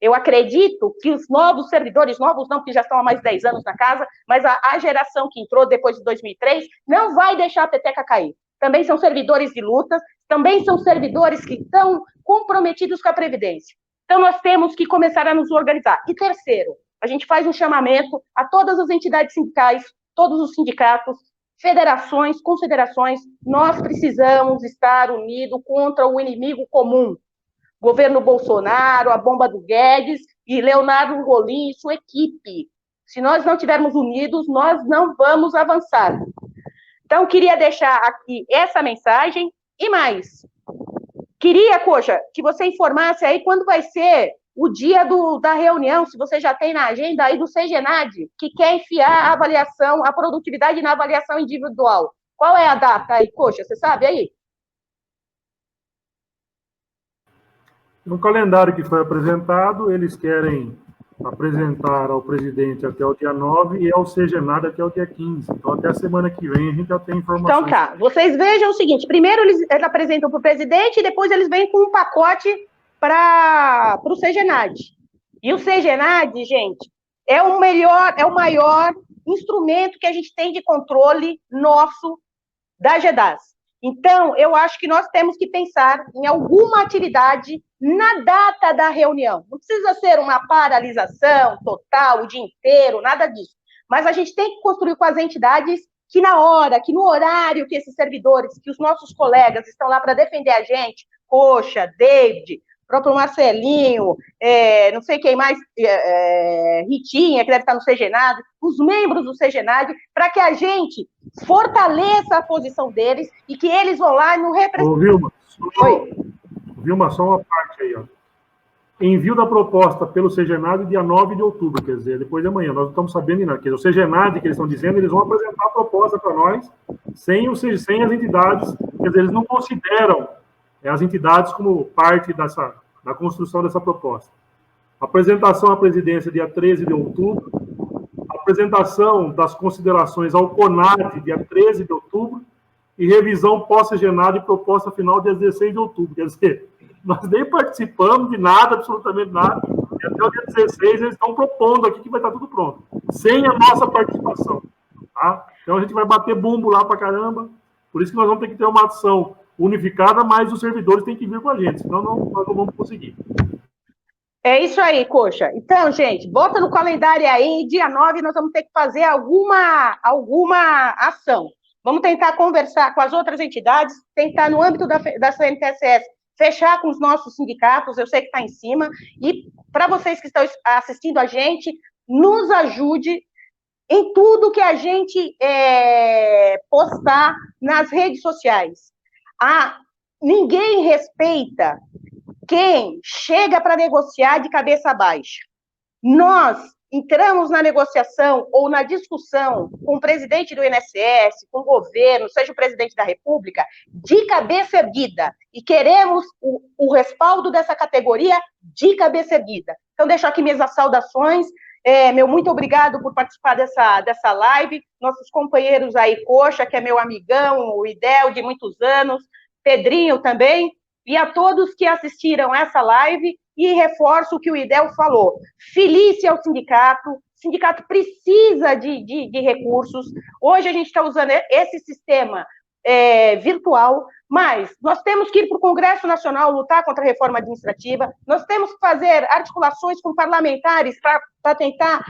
Eu acredito que os novos servidores, novos não, porque já estão há mais de 10 anos na casa, mas a geração que entrou depois de 2003 não vai deixar a peteca cair. Também são servidores de lutas, também são servidores que estão comprometidos com a Previdência. Então, nós temos que começar a nos organizar. E terceiro, a gente faz um chamamento a todas as entidades sindicais, todos os sindicatos, federações, confederações, nós precisamos estar unidos contra o inimigo comum. Governo Bolsonaro, a bomba do Guedes e Leonardo Rolim e sua equipe. Se nós não estivermos unidos, nós não vamos avançar. Então, queria deixar aqui essa mensagem e mais. Queria, Coxa, que você informasse aí quando vai ser o dia da reunião, se você já tem na agenda aí do CGNAD, que quer enfiar a avaliação, a produtividade na avaliação individual. Qual é a data aí, Coxa? Você sabe aí? No calendário que foi apresentado, eles querem apresentar ao presidente até o dia 9 e ao CGNAD até o dia 15. Então, até a semana que vem, a gente já tem informações. Então, tá. Vocês vejam o seguinte, primeiro eles apresentam para o presidente e depois eles vêm com um pacote para o CGNAD. E o CGNAD, gente, é o maior instrumento que a gente tem de controle nosso da GEDAS. Então, eu acho que nós temos que pensar em alguma atividade na data da reunião. Não precisa ser uma paralisação total, o dia inteiro, nada disso. Mas a gente tem que construir com as entidades que na hora, que no horário que esses servidores, que os nossos colegas estão lá para defender a gente, Coxa, David, próprio Marcelinho, não sei quem mais, Ritinha, que deve estar no Segenad, os membros do Segenad, para que a gente fortaleça a posição deles e que eles vão lá e não representem. Vilma, só uma parte aí, ó. Envio da proposta pelo Segenad dia 9 de outubro, quer dizer, depois de amanhã. Nós não estamos sabendo de nada. Quer dizer, o Segenad, que eles estão dizendo, eles vão apresentar a proposta para nós sem as entidades, quer dizer, eles não consideram as entidades como parte da construção dessa proposta. Apresentação à presidência dia 13 de outubro, apresentação das considerações ao CONAD dia 13 de outubro e revisão pós-Segenad e proposta final dia 16 de outubro. Quer dizer, nós nem participamos de nada, absolutamente nada, e até o dia 16 eles estão propondo aqui que vai estar tudo pronto, sem a nossa participação. Tá? Então a gente vai bater bumbo lá pra caramba, por isso que nós vamos ter que ter uma ação unificada, mas os servidores têm que vir com a gente, senão nós não vamos conseguir. É isso aí, Coxa. Então, gente, bota no calendário aí, dia 9 nós vamos ter que fazer alguma ação. Vamos tentar conversar com as outras entidades, tentar, no âmbito da CNTSS, fechar com os nossos sindicatos, eu sei que está em cima, e para vocês que estão assistindo a gente, nos ajude em tudo que a gente postar nas redes sociais. Ninguém respeita quem chega para negociar de cabeça baixa. Nós entramos na negociação ou na discussão com o presidente do INSS, com o governo, seja o presidente da República, de cabeça erguida. E queremos o respaldo dessa categoria de cabeça erguida. Então, deixo aqui minhas saudações. Meu muito obrigado por participar dessa live. Nossos companheiros aí, Coxa, que é meu amigão, o Idel, de muitos anos, Pedrinho também, e a todos que assistiram essa live. E reforço o que o Idel falou. Feliz ao sindicato. O sindicato precisa de recursos. Hoje a gente está usando esse sistema virtual, mas nós temos que ir para o Congresso Nacional lutar contra a reforma administrativa, nós temos que fazer articulações com parlamentares para tentar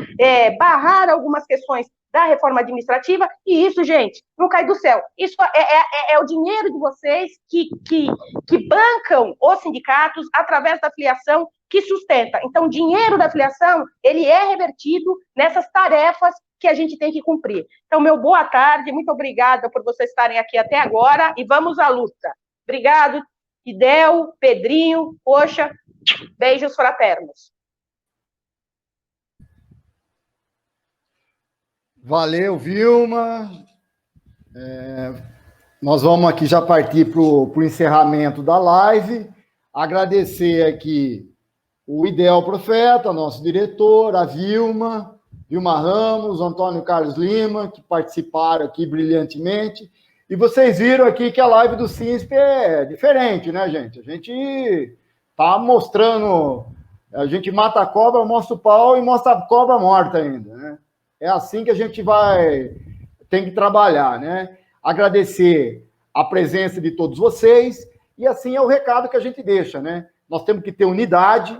barrar algumas questões da reforma administrativa, e isso, gente, não cai do céu. Isso é o dinheiro de vocês que bancam os sindicatos através da filiação que sustenta. Então, o dinheiro da filiação, ele é revertido nessas tarefas que a gente tem que cumprir. Então, meu boa tarde, muito obrigada por vocês estarem aqui até agora, e vamos à luta. Obrigado, Idel, Pedrinho, Coxa, beijos fraternos. Valeu, Vilma. Nós vamos aqui já partir para o encerramento da live. Agradecer aqui o Idel Profeta, nosso diretor, a Vilma Ramos, Antônio Carlos Lima, que participaram aqui brilhantemente. E vocês viram aqui que a live do CINSP é diferente, né, gente? A gente está mostrando, a gente mata a cobra, mostra o pau e mostra a cobra morta ainda, né? É assim que a gente tem que trabalhar, né? Agradecer a presença de todos vocês, e assim é o recado que a gente deixa, né? Nós temos que ter unidade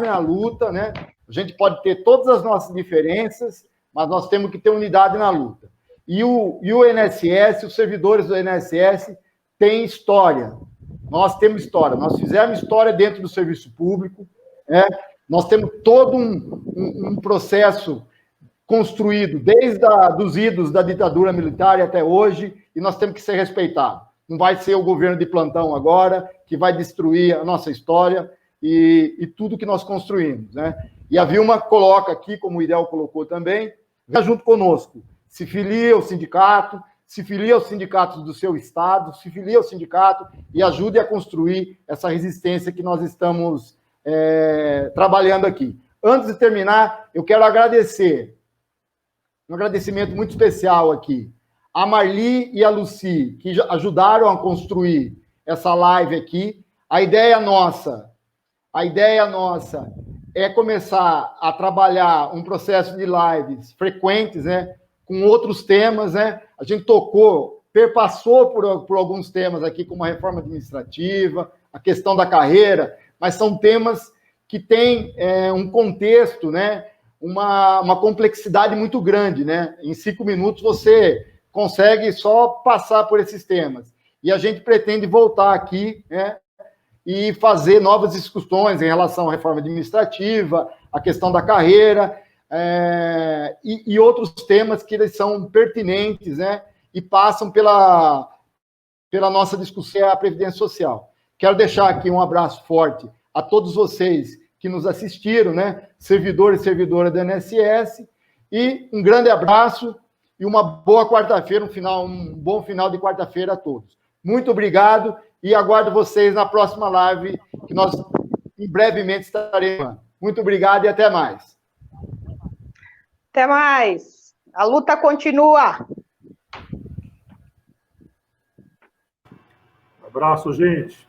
na luta, né? A gente pode ter todas as nossas diferenças, mas nós temos que ter unidade na luta. E o INSS, os servidores do INSS têm história. Nós temos história. Nós fizemos história dentro do serviço público, né? Nós temos todo um processo construído desde os idos da ditadura militar até hoje, e nós temos que ser respeitados. Não vai ser o governo de plantão agora que vai destruir a nossa história e tudo que nós construímos, né? E a Vilma coloca aqui, como o Idel colocou também, vem junto conosco, se filia ao sindicato, se filia aos sindicatos do seu estado, se filia ao sindicato e ajude a construir essa resistência que nós estamos trabalhando aqui. Antes de terminar, eu quero agradecer, um agradecimento muito especial aqui, a Marli e a Lucy, que ajudaram a construir essa live aqui. A ideia nossa é começar a trabalhar um processo de lives frequentes, né, com outros temas, né? A gente perpassou por alguns temas aqui, como a reforma administrativa, a questão da carreira, mas são temas que têm um contexto, né, uma complexidade muito grande, né? Em 5 minutos você consegue só passar por esses temas. E a gente pretende voltar aqui, né, e fazer novas discussões em relação à reforma administrativa, a questão da carreira, e outros temas que eles são pertinentes, né, e passam pela nossa discussão, a Previdência Social. Quero deixar aqui um abraço forte a todos vocês que nos assistiram, né, servidores e servidoras da INSS, e um grande abraço e uma boa quarta-feira, um bom final de quarta-feira a todos. Muito obrigado e aguardo vocês na próxima live, que nós em brevemente estaremos. Muito obrigado e até mais. Até mais. A luta continua. Abraço, gente.